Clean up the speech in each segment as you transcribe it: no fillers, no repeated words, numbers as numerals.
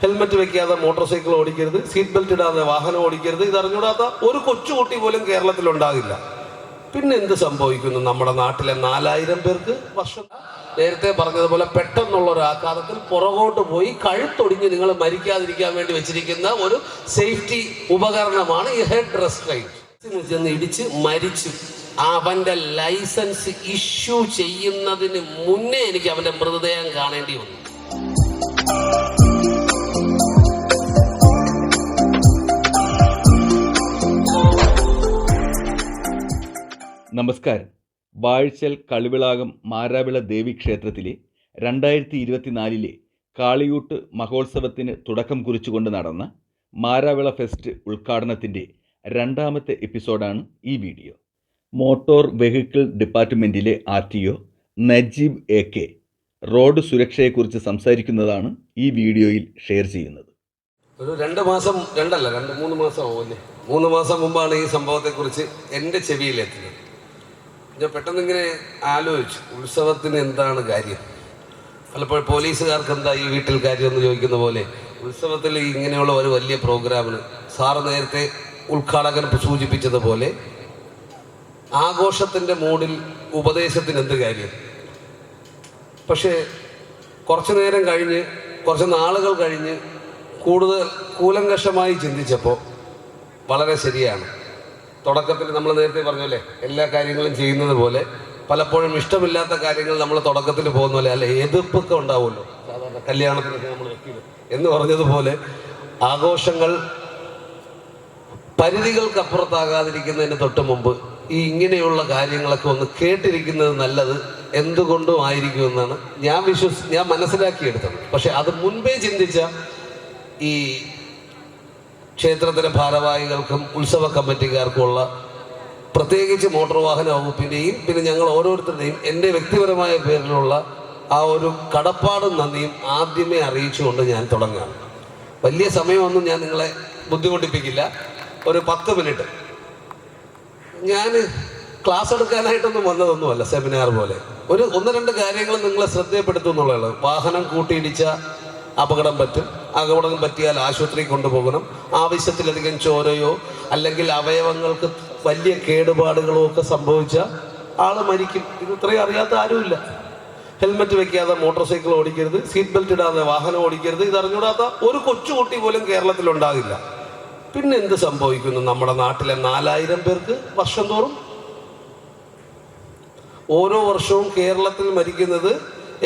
Helmet വെക്കാതെ motor cycle ഓടിക്കരുത്, seat belt ഇടാതെ വാഹനം ഓടിക്കരുത്. ഇതറിഞ്ഞൂടാത്ത ഒരു കൊച്ചുകുട്ടി പോലും കേരളത്തിലുണ്ടാകില്ല. പിന്നെ എന്ത് സംഭവിക്കുന്നു? നമ്മുടെ നാട്ടിലെ 4000 പേർക്ക് വർഷം നേരത്തെ പറഞ്ഞതുപോലെ പെട്ടെന്നുള്ള ഒരു ആഘാതത്തിൽ പുറകോട്ട് പോയി കഴുത്തൊടിഞ്ഞ് നിങ്ങൾ മരിക്കാതിരിക്കാൻ വേണ്ടി വെച്ചിരിക്കുന്ന ഒരു സേഫ്റ്റി ഉപകരണമാണ് ഈ ഹെഡ് റെസ്ട്രെയിന്റ്. ചെന്ന് ഇടിച്ച് മരിച്ചു. അവന്റെ ലൈസൻസ് ഇഷ്യൂ ചെയ്യുന്നതിന് മുന്നേ എനിക്ക് അവന്റെ മൃതദേഹം കാണേണ്ടി വന്നു. നമസ്കാരം. വാഴ്ചൽ കളിവിളാകം മാരാവിള ദേവീക്ഷേത്രത്തിലെ 2024 കാളിയൂട്ട് മഹോത്സവത്തിന് തുടക്കം കുറിച്ചുകൊണ്ട് നടന്ന മാരാവിള ഫെസ്റ്റ് ഉദ്ഘാടനത്തിൻ്റെ 2ാമത്തെ എപ്പിസോഡാണ് ഈ വീഡിയോ. മോട്ടോർ വെഹിക്കിൾ ഡിപ്പാർട്ട്മെൻറ്റിലെ RTO നജീബ് AK റോഡ് സുരക്ഷയെക്കുറിച്ച് സംസാരിക്കുന്നതാണ് ഈ വീഡിയോയിൽ ഷെയർ ചെയ്യുന്നത്. ഒരു 2 മാസം 3 മാസം ആവുമല്ലേ, 3 മാസം മുമ്പാണ് ഈ സംഭവത്തെക്കുറിച്ച് എൻ്റെ ചെവിയിലെത്തുന്നത്. ഞാൻ പെട്ടെന്ന് ഇങ്ങനെ ആലോചിച്ചു, ഉത്സവത്തിന് എന്താണ് കാര്യം? പലപ്പോഴും പോലീസുകാർക്ക് എന്താ ഈ വീട്ടിൽ കാര്യം എന്ന് ചോദിക്കുന്ന പോലെ ഉത്സവത്തിൽ ഇങ്ങനെയുള്ള ഒരു വലിയ പ്രോഗ്രാമിന് സാറ് നേരത്തെ ഉദ്ഘാടകൻ സൂചിപ്പിച്ചതുപോലെ ആഘോഷത്തിൻ്റെ മൂഡിൽ ഉപദേശത്തിന് എന്ത് കാര്യം? പക്ഷേ കുറച്ച് നേരം കഴിഞ്ഞ്, കുറച്ച് നാളുകൾ കഴിഞ്ഞ് കൂടുതൽ കൂലങ്കഷമായി ചിന്തിച്ചപ്പോൾ വളരെ ശരിയാണ്. തുടക്കത്തിൽ നമ്മൾ നേരത്തെ പറഞ്ഞല്ലേ, എല്ലാ കാര്യങ്ങളും ചെയ്യുന്നത് പോലെ പലപ്പോഴും ഇഷ്ടമില്ലാത്ത കാര്യങ്ങൾ നമ്മൾ തുടക്കത്തിൽ പോകുന്ന പോലെ അല്ല, എതിർപ്പൊക്കെ ഉണ്ടാവുമല്ലോ. സാധാരണ കല്യാണത്തിനൊക്കെ നമ്മൾ വെക്കില്ല എന്ന് പറഞ്ഞതുപോലെ ആഘോഷങ്ങൾ പരിധികൾക്കപ്പുറത്താകാതിരിക്കുന്നതിന് തൊട്ട് മുമ്പ് ഈ ഇങ്ങനെയുള്ള കാര്യങ്ങളൊക്കെ ഒന്ന് കേട്ടിരിക്കുന്നത് നല്ലത് എന്തുകൊണ്ടും ആയിരിക്കുമെന്നാണ് ഞാൻ മനസ്സിലാക്കിയെടുത്തത്. പക്ഷെ അത് മുൻപേ ചിന്തിച്ച ഈ ക്ഷേത്രത്തിലെ ഭാരവാഹികൾക്കും ഉത്സവ കമ്മിറ്റിക്കാർക്കുമുള്ള, പ്രത്യേകിച്ച് മോട്ടോർ വാഹന വകുപ്പിൻ്റെയും പിന്നെ ഞങ്ങൾ ഓരോരുത്തരുടെയും എൻ്റെ വ്യക്തിപരമായ പേരിലുള്ള ആ ഒരു കടപ്പാടും നന്ദിയും ആദ്യമേ അറിയിച്ചുകൊണ്ട് ഞാൻ തുടങ്ങുകയാണ്. വലിയ സമയമൊന്നും ഞാൻ നിങ്ങളെ ബുദ്ധിമുട്ടിപ്പിക്കില്ല. ഒരു 10 മിനിറ്റ്. ഞാൻ ക്ലാസ് എടുക്കാനായിട്ടൊന്നും വന്നതൊന്നുമല്ല, സെമിനാർ പോലെ. 1-2 കാര്യങ്ങൾ നിങ്ങളെ ശ്രദ്ധയപ്പെടുത്തും എന്നുള്ളതാണ്. വാഹനം കൂട്ടിയിടിച്ച അപകടം പറ്റും. അപകടം പറ്റിയാൽ ആശുപത്രിയിൽ കൊണ്ടുപോകണം. ആവശ്യത്തിലധികം ചോരയോ അല്ലെങ്കിൽ അവയവങ്ങൾക്ക് വലിയ കേടുപാടുകളോ ഒക്കെ സംഭവിച്ച ആൾ മരിക്കും. ഇത് ഇത്രയും അറിയാത്ത ആരുമില്ല. ഹെൽമെറ്റ് വെക്കാതെ മോട്ടോർ സൈക്കിൾ ഓടിക്കരുത്, സീറ്റ് ബെൽറ്റ് ഇടാതെ വാഹനം ഓടിക്കരുത്. ഇതറിഞ്ഞൂടാത്ത ഒരു കൊച്ചുകുട്ടി പോലും കേരളത്തിലുണ്ടാകില്ല. പിന്നെ എന്ത് സംഭവിക്കുന്നു? നമ്മുടെ നാട്ടിലെ 4000 പേർക്ക് വർഷം തോറും, ഓരോ വർഷവും കേരളത്തിൽ മരിക്കുന്നത്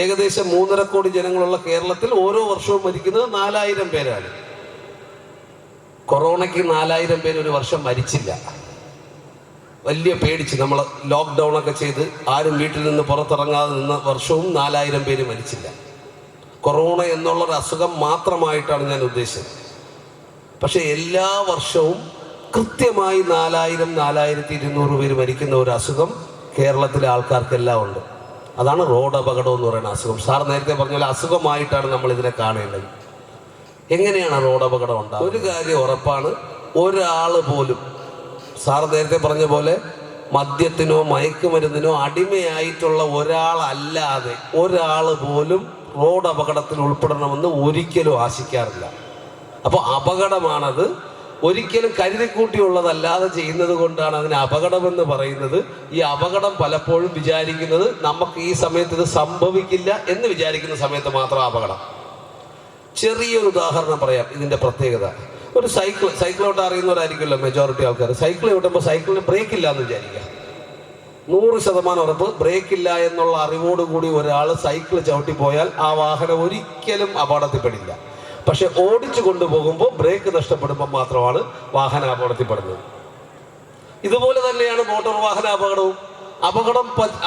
ഏകദേശം 3.5 കോടി ജനങ്ങളുള്ള കേരളത്തിൽ ഓരോ വർഷവും മരിക്കുന്നത് 4000 പേരാണ്. കൊറോണയ്ക്ക് 4000 പേര് ഒരു വർഷം മരിച്ചില്ല. വലിയ പേടിച്ച് നമ്മൾ ലോക്ക്ഡൗൺ ഒക്കെ ചെയ്ത് ആരും വീട്ടിൽ നിന്ന് പുറത്തിറങ്ങാതെ നിന്ന വർഷവും 4000 പേര് മരിച്ചില്ല. കൊറോണ എന്നുള്ളൊരു അസുഖം മാത്രമായിട്ടാണ് ഞാൻ ഉദ്ദേശിച്ചത്. പക്ഷെ എല്ലാ വർഷവും കൃത്യമായി 4200 പേര് മരിക്കുന്ന ഒരു അസുഖം കേരളത്തിലെ ആൾക്കാർക്കെല്ലാം ഉണ്ട്. അതാണ് റോഡ് അപകടം എന്ന് പറയുന്ന അസുഖം. സാർ നേരത്തെ പറഞ്ഞ പോലെ അസുഖമായിട്ടാണ് നമ്മൾ ഇതിനെ കാണേണ്ടത്. എങ്ങനെയാണ് റോഡ് അപകടം ഉണ്ടാകുന്നത്? ഒരു കാര്യം ഉറപ്പാണ്, ഒരാൾ പോലും, സാർ നേരത്തെ പറഞ്ഞ പോലെ മദ്യത്തിനോ മയക്കുമരുന്നിനോ അടിമയായിട്ടുള്ള ഒരാളല്ലാതെ ഒരാൾ പോലും റോഡ് അപകടത്തിൽ ഉൾപ്പെടണമെന്ന് ഒരിക്കലും ആശിക്കാറില്ല. അപ്പോൾ അപകടമാണത്. ഒരിക്കലും കരുതിക്കൂട്ടിയുള്ളതല്ലാതെ ചെയ്യുന്നത് കൊണ്ടാണ് അതിന് അപകടമെന്ന് പറയുന്നത്. ഈ അപകടം പലപ്പോഴും വിചാരിക്കുന്നത് നമുക്ക് ഈ സമയത്ത് ഇത് സംഭവിക്കില്ല എന്ന് വിചാരിക്കുന്ന സമയത്ത് മാത്രം അപകടം. ചെറിയൊരു ഉദാഹരണം പറയാം ഇതിൻ്റെ പ്രത്യേകത. ഒരു സൈക്കിളോട്ട് അറിയുന്നവരായിരിക്കുമല്ലോ മെജോറിറ്റി ആൾക്കാർ. സൈക്കിൾ ഓട്ടുമ്പോൾ സൈക്കിളിന് ബ്രേക്ക് ഇല്ല എന്ന് വിചാരിക്കുക. 100% ഉറപ്പ് ബ്രേക്ക് ഇല്ല എന്നുള്ള അറിവോടുകൂടി ഒരാൾ സൈക്കിൾ ചവിട്ടിപ്പോയാൽ ആ വാഹനം ഒരിക്കലും അപകടത്തിൽപ്പെടില്ല. പക്ഷെ ഓടിച്ചു കൊണ്ടുപോകുമ്പോൾ ബ്രേക്ക് നഷ്ടപ്പെടുമ്പോൾ മാത്രമാണ് വാഹനം അപകടത്തിൽപ്പെടുന്നത്. ഇതുപോലെ തന്നെയാണ് മോട്ടോർ വാഹന അപകടവും.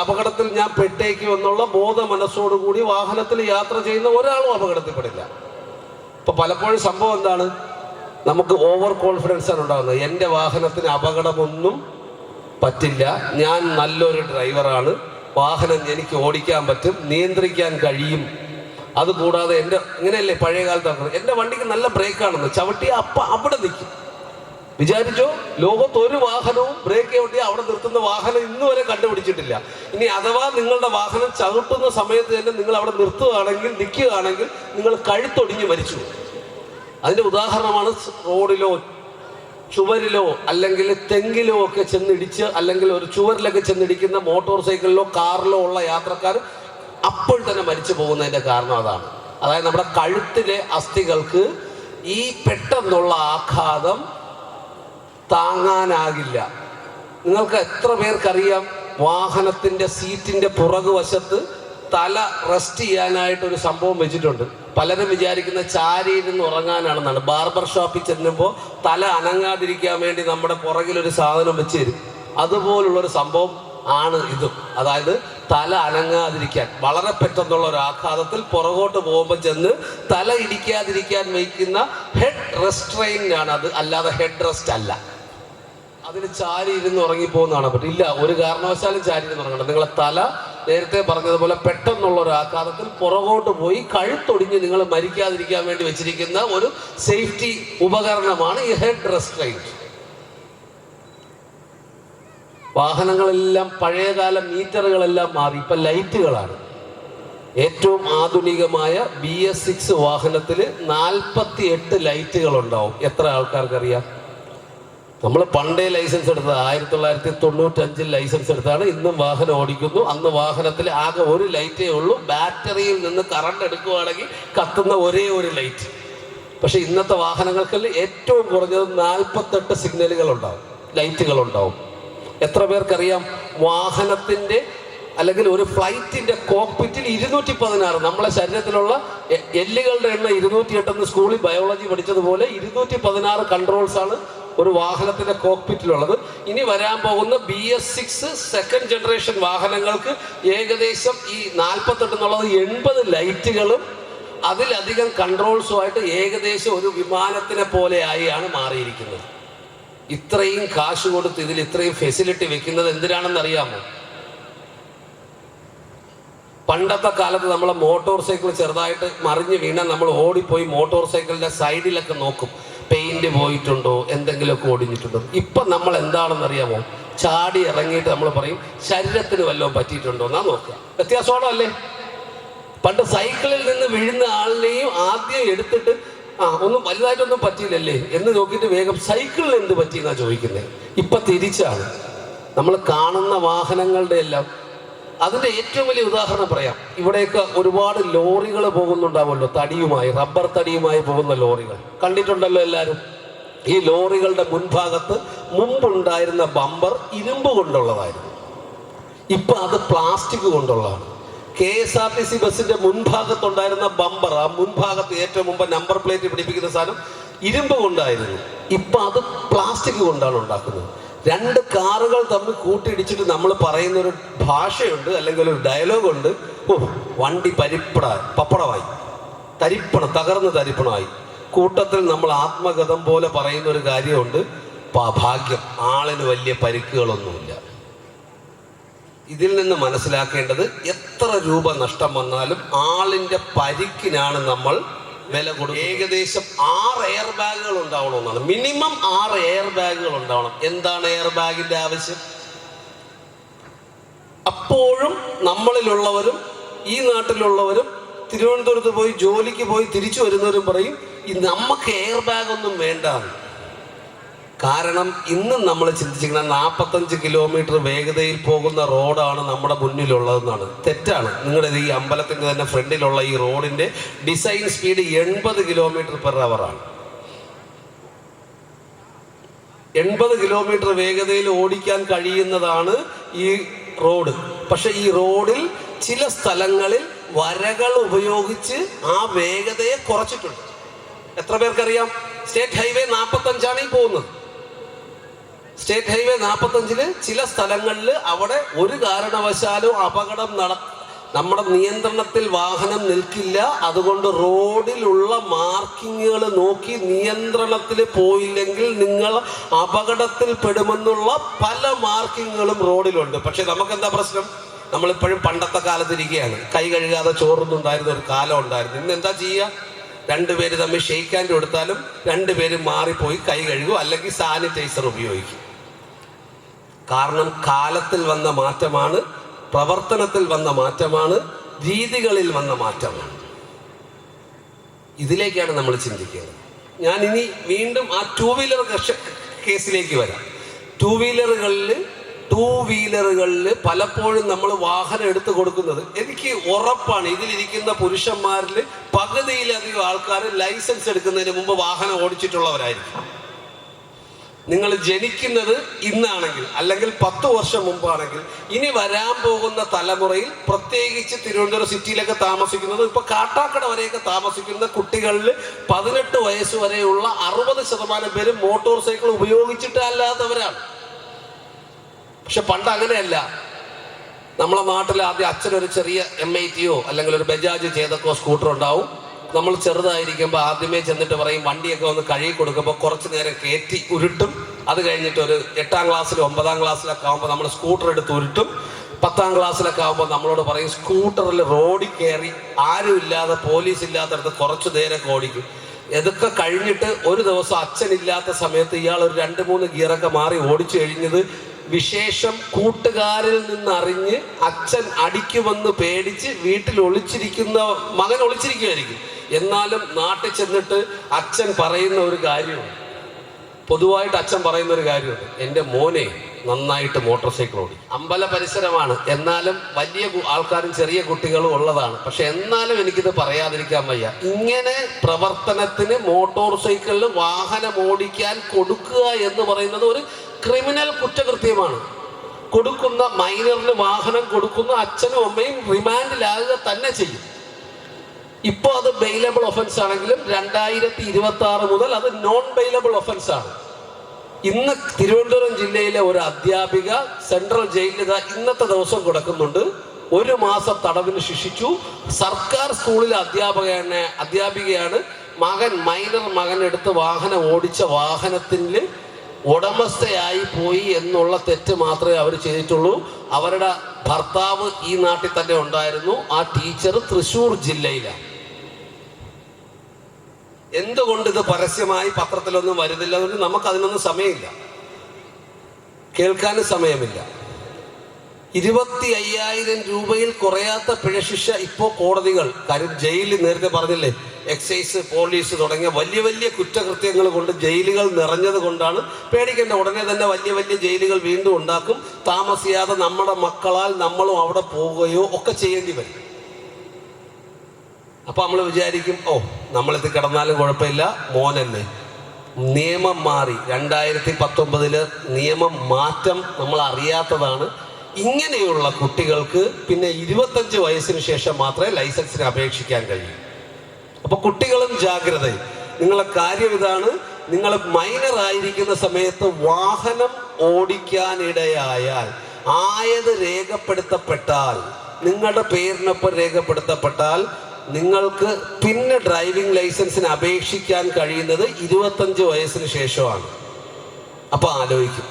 അപകടത്തിൽ ഞാൻ പെട്ടേക്കും എന്നുള്ള ബോധ മനസ്സോടുകൂടി വാഹനത്തിൽ യാത്ര ചെയ്യുന്ന ഒരാളും അപകടത്തിൽപ്പെടില്ല. ഇപ്പൊ പലപ്പോഴും സംഭവം എന്താണ്? നമുക്ക് ഓവർ കോൺഫിഡൻസ് ആണ് ഉണ്ടാകുന്നത്. എൻ്റെ വാഹനത്തിന് അപകടമൊന്നും പറ്റില്ല, ഞാൻ നല്ലൊരു ഡ്രൈവറാണ്, വാഹനം എനിക്ക് ഓടിക്കാൻ പറ്റും, നിയന്ത്രിക്കാൻ കഴിയും. അതുകൂടാതെ ഇങ്ങനെയല്ലേ പഴയ കാലത്ത് എൻ്റെ വണ്ടിക്ക് നല്ല ബ്രേക്കാണെന്ന് ചവിട്ടി അവിടെ നിൽക്കും. വിചാരിച്ചോ, ലോകത്ത് ഒരു വാഹനവും ബ്രേക്ക് ചവിട്ടി അവിടെ നിർത്തുന്ന വാഹനം ഇന്ന് വരെ കണ്ടുപിടിച്ചിട്ടില്ല. ഇനി അഥവാ നിങ്ങളുടെ വാഹനം ചവിട്ടുന്ന സമയത്ത് തന്നെ നിങ്ങൾ അവിടെ നിർത്തുകയാണെങ്കിൽ, നിൽക്കുകയാണെങ്കിൽ നിങ്ങൾ കഴുത്തൊടിഞ്ഞ് മരിച്ചു. അതിൻ്റെ ഉദാഹരണമാണ് റോഡിലോ ചുവരിലോ അല്ലെങ്കിൽ തെങ്ങിലോ ഒക്കെ ചെന്നിടിച്ച് അല്ലെങ്കിൽ ഒരു ചുവരിലൊക്കെ ചെന്നിടിക്കുന്ന മോട്ടോർ സൈക്കിളിലോ കാറിലോ ഉള്ള യാത്രക്കാർ അപ്പോൾ തന്നെ മരിച്ചു പോകുന്നതിൻ്റെ കാരണം അതാണ്. അതായത് നമ്മുടെ കഴുത്തിലെ അസ്ഥികൾക്ക് ഈ പെട്ടെന്നുള്ള ആഘാതം താങ്ങാനാകില്ല. നിങ്ങൾക്ക് എത്ര പേർക്കറിയാം വാഹനത്തിൻ്റെ സീറ്റിൻ്റെ പുറകുവശത്ത് തല റെസ്റ്റ് ചെയ്യാനായിട്ടൊരു സംഭവം വെച്ചിട്ടുണ്ട്? പലരും വിചാരിക്കുന്ന ചാരിയിരുന്ന് ഉറങ്ങാനാണെന്നാണ്. ബാർബർ ഷോപ്പിൽ ചെല്ലുമ്പോൾ തല അനങ്ങാതിരിക്കാൻ വേണ്ടി നമ്മുടെ പുറകിലൊരു സാധനം വെച്ച് തരും. അതുപോലുള്ളൊരു സംഭവം ആണ് ഇതും. അതായത് തല അനങ്ങാതിരിക്കാൻ വളരെ പെട്ടെന്നുള്ള ഒരു ആഘാതത്തിൽ പുറകോട്ട് പോകുമ്പോൾ ചെന്ന് തല ഇടിക്കാതിരിക്കാൻ വയ്ക്കുന്ന ഹെഡ് റെസ്ട്രെയിനാണ് അത്, അല്ലാതെ ഹെഡ് റെസ്റ്റ് അല്ല. അതിന് ചാരി ഇരുന്ന് ഉറങ്ങിപ്പോകുന്നതാണ്. പറ്റില്ല, ഒരു കാരണവശാലും ചാരി ഇരുന്ന് ഉറങ്ങണം. നിങ്ങളെ തല നേരത്തെ പറഞ്ഞതുപോലെ പെട്ടെന്നുള്ള ഒരു ആഘാതത്തിൽ പുറകോട്ട് പോയി കഴുത്തൊടിഞ്ഞ് നിങ്ങൾ മരിക്കാതിരിക്കാൻ വേണ്ടി വെച്ചിരിക്കുന്ന ഒരു സേഫ്റ്റി ഉപകരണമാണ് ഈ ഹെഡ് റെസ്ട്രെയിൻ. വാഹനങ്ങളെല്ലാം പഴയകാല മീറ്ററുകളെല്ലാം മാറി, ഇപ്പം ലൈറ്റുകളാണ്. ഏറ്റവും ആധുനികമായ BS6 വാഹനത്തിൽ 48 ലൈറ്റുകളുണ്ടാവും. എത്ര ആൾക്കാർക്കറിയാം? നമ്മൾ പണ്ടേ ലൈസൻസ് എടുത്തത് 1995 ലൈസൻസ് എടുത്താണ്. ഇന്നും വാഹനം ഓടിക്കുന്നു. അന്ന് വാഹനത്തിൽ ആകെ ഒരു ലൈറ്റേ ഉള്ളൂ. ബാറ്ററിയിൽ നിന്ന് കറണ്ട് എടുക്കുകയാണെങ്കിൽ കത്തുന്ന ഒരേ ഒരു ലൈറ്റ്. പക്ഷെ ഇന്നത്തെ വാഹനങ്ങൾക്ക് ഏറ്റവും കുറഞ്ഞത് 48 സിഗ്നലുകൾ ഉണ്ടാവും, ലൈറ്റുകൾ ഉണ്ടാവും. എത്ര പേർക്കറിയാം വാഹനത്തിൻ്റെ അല്ലെങ്കിൽ ഒരു ഫ്ലൈറ്റിൻ്റെ കോക്പിറ്റിൽ 216, നമ്മളെ ശരീരത്തിലുള്ള എല്ലുകളുടെ എണ്ണം 208 സ്കൂളിൽ ബയോളജി പഠിച്ചതുപോലെ 216 കൺട്രോൾസാണ് ഒരു വാഹനത്തിൻ്റെ കോക്പിറ്റിലുള്ളത്. ഇനി വരാൻ പോകുന്ന BS6 സെക്കൻഡ് ജനറേഷൻ വാഹനങ്ങൾക്ക് ഏകദേശം ഈ 48 എന്നുള്ളത് 80 ലൈറ്റുകളും അതിലധികം കൺട്രോൾസുമായിട്ട് ഏകദേശം ഒരു വിമാനത്തിനെ പോലെ ആയാണ് മാറിയിരിക്കുന്നത്. ഇത്രയും കാശ് കൊടുത്ത് ഇതിൽ ഇത്രയും ഫെസിലിറ്റി വെക്കുന്നത് എന്തിനാണെന്ന് അറിയാമോ? പണ്ടത്തെ കാലത്ത് നമ്മളെ മോട്ടോർ സൈക്കിൾ ചെറുതായിട്ട് മറിഞ്ഞ് വീണാൽ നമ്മൾ ഓടിപ്പോയി മോട്ടോർ സൈക്കിളിൻ്റെ സൈഡിലൊക്കെ നോക്കും, പെയിന്റ് പോയിട്ടുണ്ടോ, എന്തെങ്കിലുമൊക്കെ ഒടിഞ്ഞിട്ടുണ്ടോ. ഇപ്പം നമ്മൾ എന്താണെന്ന് അറിയാമോ? ചാടി ഇറങ്ങിയിട്ട് നമ്മൾ പറയും ശരീരത്തിന് വല്ലതും പറ്റിയിട്ടുണ്ടോ എന്നാ നോക്കുക. വ്യത്യാസമാണോ അല്ലേ? പണ്ട് സൈക്കിളിൽ നിന്ന് വീഴുന്ന ആളിനെയും ആദ്യം എടുത്തിട്ട് ഒന്നും വലുതായിട്ടൊന്നും പറ്റിയില്ലല്ലേ എന്ന് നോക്കിയിട്ട് വേഗം സൈക്കിളിൽ എന്ത് പറ്റിയെന്നാ ചോദിക്കുന്നത്. ഇപ്പം തിരിച്ചാണ്. നമ്മൾ കാണുന്ന വാഹനങ്ങളുടെ എല്ലാം അതിൻ്റെ ഏറ്റവും വലിയ ഉദാഹരണം പറയാം. ഇവിടെയൊക്കെ ഒരുപാട് ലോറികൾ പോകുന്നുണ്ടാവുമല്ലോ, തടിയുമായി, റബ്ബർ തടിയുമായി പോകുന്ന ലോറികൾ കണ്ടിട്ടുണ്ടല്ലോ എല്ലാവരും. ഈ ലോറികളുടെ മുൻഭാഗത്ത് മുമ്പുണ്ടായിരുന്ന ബമ്പർ ഇരുമ്പ് കൊണ്ടുള്ളതായിരുന്നു. ഇപ്പം അത് പ്ലാസ്റ്റിക് കൊണ്ടുള്ളതാണ്. KSRTC ബസ്സിൻ്റെ മുൻഭാഗത്തുണ്ടായിരുന്ന ബമ്പർ, ആ മുൻഭാഗത്ത് ഏറ്റവും മുമ്പ് നമ്പർ പ്ലേറ്റ് പിടിപ്പിക്കുന്ന സാധനം ഇരുമ്പ് കൊണ്ടായിരുന്നു. ഇപ്പം അത് പ്ലാസ്റ്റിക് കൊണ്ടാണ് ഉണ്ടാക്കുന്നത്. രണ്ട് കാറുകൾ തമ്മിൽ കൂട്ടിയിടിച്ചിട്ട് നമ്മൾ പറയുന്നൊരു ഭാഷയുണ്ട്, അല്ലെങ്കിൽ ഒരു ഡയലോഗുണ്ട്. വണ്ടി പപ്പടമായി, തകർന്ന് തരിപ്പണമായി. കൂട്ടത്തിൽ നമ്മൾ ആത്മഗതം പോലെ പറയുന്ന ഒരു കാര്യമുണ്ട്, ഭാഗ്യം, ആളിന് വലിയ പരിക്കുകളൊന്നുമില്ല. ഇതിൽ നിന്ന് മനസ്സിലാക്കേണ്ടത് എത്ര രൂപ നഷ്ടം വന്നാലും ആളിൻ്റെ പരിക്കിനാണ് നമ്മൾ വില കൊടുക്കും. ഏകദേശം 6 എയർ ബാഗുകൾ ഉണ്ടാവണമെന്നാണ്, മിനിമം 6 എയർ ബാഗുകൾ ഉണ്ടാവണം. എന്താണ് എയർ ബാഗിൻ്റെ ആവശ്യം? അപ്പോഴും നമ്മളിലുള്ളവരും ഈ നാട്ടിലുള്ളവരും തിരുവനന്തപുരത്ത് പോയി ജോലിക്ക് പോയി തിരിച്ചു വരുന്നവരും പറയും നമുക്ക് എയർ ബാഗ് ഒന്നും വേണ്ട. കാരണം ഇന്നും നമ്മൾ ചിന്തിച്ചിരിക്കുന്ന 45 കിലോമീറ്റർ വേഗതയിൽ പോകുന്ന റോഡാണ് നമ്മുടെ മുന്നിലുള്ളതെന്നാണ്. തെറ്റാണ്. നിങ്ങളുടെ ഈ അമ്പലത്തിൻ്റെ തന്നെ ഫ്രണ്ടിലുള്ള ഈ റോഡിൻ്റെ ഡിസൈൻ സ്പീഡ് 80 km/h ആണ്. 80 കിലോമീറ്റർ വേഗതയിൽ ഓടിക്കാൻ കഴിയുന്നതാണ് ഈ റോഡ്. പക്ഷെ ഈ റോഡിൽ ചില സ്ഥലങ്ങളിൽ വരകൾ ഉപയോഗിച്ച് ആ വേഗതയെ കുറച്ചിട്ടുണ്ട്. എത്ര പേർക്കറിയാം? സ്റ്റേറ്റ് ഹൈവേ 45 ഈ പോകുന്നത്. സ്റ്റേറ്റ് ഹൈവേ 45 ചില സ്ഥലങ്ങളിൽ അവിടെ ഒരു കാരണവശാലും അപകടം നമ്മുടെ നിയന്ത്രണത്തിൽ വാഹനം നിൽക്കില്ല. അതുകൊണ്ട് റോഡിലുള്ള മാർക്കിങ്ങുകൾ നോക്കി നിയന്ത്രണത്തിൽ പോയില്ലെങ്കിൽ നിങ്ങൾ അപകടത്തിൽ പെടുമെന്നുള്ള പല മാർക്കിങ്ങുകളും റോഡിലുണ്ട്. പക്ഷെ നമുക്കെന്താ പ്രശ്നം? നമ്മളിപ്പോഴും പണ്ടത്തെ കാലത്തിരിക്കുകയാണ്. കൈ കഴുകാതെ ചോറുന്നുണ്ടായിരുന്ന ഒരു കാലം ഉണ്ടായിരുന്നു. ഇന്ന് എന്താ ചെയ്യുക? 2 പേര് തമ്മിൽ ഷെയ്ക്ക് ഹാൻഡ് കൊടുത്താലും 2 പേരും മാറിപ്പോയി കൈ കഴുകും, അല്ലെങ്കിൽ സാനിറ്റൈസർ ഉപയോഗിക്കും. കാരണം കാലത്തിൽ വന്ന മാറ്റമാണ്, പ്രവർത്തനത്തിൽ വന്ന മാറ്റമാണ്, രീതികളിൽ വന്ന മാറ്റമാണ്. ഇതിലേക്കാണ് നമ്മൾ ചിന്തിക്കുന്നത്. ഞാൻ ഇനി വീണ്ടും ആ ടൂ വീലർ കേസിലേക്ക് വരാം. ടൂ വീലറുകളിൽ പലപ്പോഴും നമ്മൾ വാഹനം എടുത്തു കൊടുക്കുന്നത്, എനിക്ക് ഉറപ്പാണ് ഇതിലിരിക്കുന്ന പുരുഷന്മാരിൽ പകുതിയിലധികം ആൾക്കാർ ലൈസൻസ് എടുക്കുന്നതിന് മുമ്പ് വാഹനം ഓടിച്ചിട്ടുള്ളവരായിരിക്കും. നിങ്ങൾ ജനിക്കുന്നത് ഇന്നാണെങ്കിൽ, അല്ലെങ്കിൽ 10 വർഷം മുമ്പാണെങ്കിൽ, ഇനി വരാൻ പോകുന്ന തലമുറയിൽ, പ്രത്യേകിച്ച് തിരുവനന്തപുരം സിറ്റിയിലൊക്കെ താമസിക്കുന്നത്, ഇപ്പൊ കാട്ടാക്കട വരെയൊക്കെ താമസിക്കുന്ന കുട്ടികളിൽ 18 വയസ്സ് വരെയുള്ള 60% പേരും മോട്ടോർ സൈക്കിൾ ഉപയോഗിച്ചിട്ടല്ലാത്തവരാണ്. പക്ഷെ പണ്ട് അങ്ങനെയല്ല. നമ്മളെ നാട്ടിൽ ആദ്യം അച്ഛനൊരു ചെറിയ MIT-യോ അല്ലെങ്കിൽ ഒരു ബജാജ് ചേതക്കോ സ്കൂട്ടർ ഉണ്ടാവും. നമ്മൾ ചെറുതായിരിക്കുമ്പോൾ ആദ്യമേ ചെന്നിട്ട് പറയും വണ്ടിയൊക്കെ ഒന്ന് കഴുകി കൊടുക്കുമ്പോൾ കുറച്ച് നേരം കയറ്റി ഉരുട്ടും. അത് കഴിഞ്ഞിട്ട് ഒരു 8ാം ക്ലാസ്സിലും 9ാം ക്ലാസ്സിലൊക്കെ ആകുമ്പോൾ നമ്മൾ സ്കൂട്ടർ എടുത്ത് ഉരുട്ടും. 10ാം ക്ലാസ്സിലൊക്കെ ആകുമ്പോൾ നമ്മളോട് പറയും സ്കൂട്ടറിൽ റോഡിൽ കയറി ആരും ഇല്ലാതെ, പോലീസ് ഇല്ലാത്തടത്ത് കുറച്ച് നേരമൊക്കെ ഓടിക്കും. ഇതൊക്കെ കഴിഞ്ഞിട്ട് ഒരു ദിവസം അച്ഛനില്ലാത്ത സമയത്ത് ഇയാൾ ഒരു 2-3 ഗിയറൊക്കെ മാറി ഓടിച്ചു കഴിഞ്ഞത് വിശേഷം കൂട്ടുകാരിൽ നിന്നറിഞ്ഞ് അച്ഛൻ അടിക്കുമെന്ന് പേടിച്ച് വീട്ടിൽ ഒളിച്ചിരിക്കുന്ന മകൻ ഒളിച്ചിരിക്കുമായിരിക്കും. എന്നാലും നാട്ടിൽ ചെന്നിട്ട് അച്ഛൻ പറയുന്ന ഒരു കാര്യമുണ്ട്, പൊതുവായിട്ട് അച്ഛൻ പറയുന്ന ഒരു കാര്യമുണ്ട്, എൻ്റെ മോനെ നന്നായിട്ട് മോട്ടോർ സൈക്കിൾ ഓടി. അമ്പല പരിസരമാണ്, എന്നാലും വലിയ ആൾക്കാരും ചെറിയ കുട്ടികളും ഉള്ളതാണ്. പക്ഷെ എന്നാലും എനിക്കിത് പറയാതിരിക്കാൻ വയ്യ. ഇങ്ങനെ പ്രവർത്തനത്തിന് മോട്ടോർ സൈക്കിളിൽ വാഹനം ഓടിക്കാൻ കൊടുക്കുക എന്ന് പറയുന്നത് ഒരു ക്രിമിനൽ കുറ്റകൃത്യമാണ്. കൊടുക്കുന്ന മൈനറിന് വാഹനം കൊടുക്കുന്ന അച്ഛനും അമ്മയും റിമാൻഡിലാകുക തന്നെ ചെയ്യും. ഇപ്പോൾ അത് ബെയിലബിൾ ഒഫൻസ് ആണെങ്കിലും 2026 മുതൽ അത് നോൺ ബെയിലബിൾ ഒഫൻസ് ആണ്. ഇന്ന് തിരുവനന്തപുരം ജില്ലയിലെ ഒരു അധ്യാപിക സെൻട്രൽ ജയിലിൽ ഇന്നത്തെ ദിവസം കിടക്കുന്നുണ്ട്. 1 മാസം തടവിന് ശിക്ഷിച്ചു. സർക്കാർ സ്കൂളിലെ അധ്യാപികയാണ്. മൈനർ മകൻ എടുത്ത് വാഹനം ഓടിച്ച വാഹനത്തിൽ ഉടമസ്ഥയായി പോയി എന്നുള്ള തെറ്റ് മാത്രമേ അവർ ചെയ്തിട്ടുള്ളൂ. അവരുടെ ഭർത്താവ് ഈ നാട്ടിൽ തന്നെ ഉണ്ടായിരുന്നു. ആ ടീച്ചർ തൃശ്ശൂർ ജില്ലയിലാണ്. എന്തുകൊണ്ട് ഇത് പരസ്യമായി പത്രത്തിലൊന്നും വരുന്നില്ല? അതുകൊണ്ട് നമുക്കതിനൊന്നും സമയമില്ല, കേൾക്കാനും സമയമില്ല. 25,000 രൂപയിൽ കുറയാത്ത പിഴശിക്ഷ ഇപ്പോൾ കോടതികൾ, കാര്യം ജയിലിൽ നേരത്തെ പറഞ്ഞില്ലേ, എക്സൈസ്, പോലീസ് തുടങ്ങിയ വലിയ വലിയ കുറ്റകൃത്യങ്ങൾ കൊണ്ട് ജയിലുകൾ നിറഞ്ഞത് കൊണ്ടാണ് പേടിക്കേണ്ട. ഉടനെ തന്നെ വലിയ വലിയ ജയിലുകൾ വീണ്ടും ഉണ്ടാക്കും. താമസിയാതെ നമ്മുടെ മക്കളാൽ നമ്മളും അവിടെ പോവുകയോ ഒക്കെ ചെയ്യേണ്ടി വരും. അപ്പൊ നമ്മൾ വിചാരിക്കും, നമ്മളിത് കിടന്നാലും കുഴപ്പമില്ല, മോനെന്നെ. നിയമം മാറി. 2019 നിയമം മാറ്റം നമ്മൾ അറിയാത്തതാണ്. ഇങ്ങനെയുള്ള കുട്ടികൾക്ക് പിന്നെ 25 വയസ്സിന് ശേഷം മാത്രമേ ലൈസൻസിന് അപേക്ഷിക്കാൻ കഴിയൂ. അപ്പൊ കുട്ടികളും ജാഗ്രതയും. നിങ്ങളെ കാര്യം ഇതാണ്, നിങ്ങൾ മൈനർ ആയിരിക്കുന്ന സമയത്ത് വാഹനം ഓടിക്കാനിടയായാൽ, ആയത് രേഖപ്പെടുത്തപ്പെട്ടാൽ, നിങ്ങളുടെ പേരിനൊപ്പം രേഖപ്പെടുത്തപ്പെട്ടാൽ, നിങ്ങൾക്ക് പിന്നെ ഡ്രൈവിംഗ് ലൈസൻസിന് അപേക്ഷിക്കാൻ കഴിയുന്നത് 25 വയസ്സിന് ശേഷമാണ്. അപ്പൊ ആലോചിക്കും,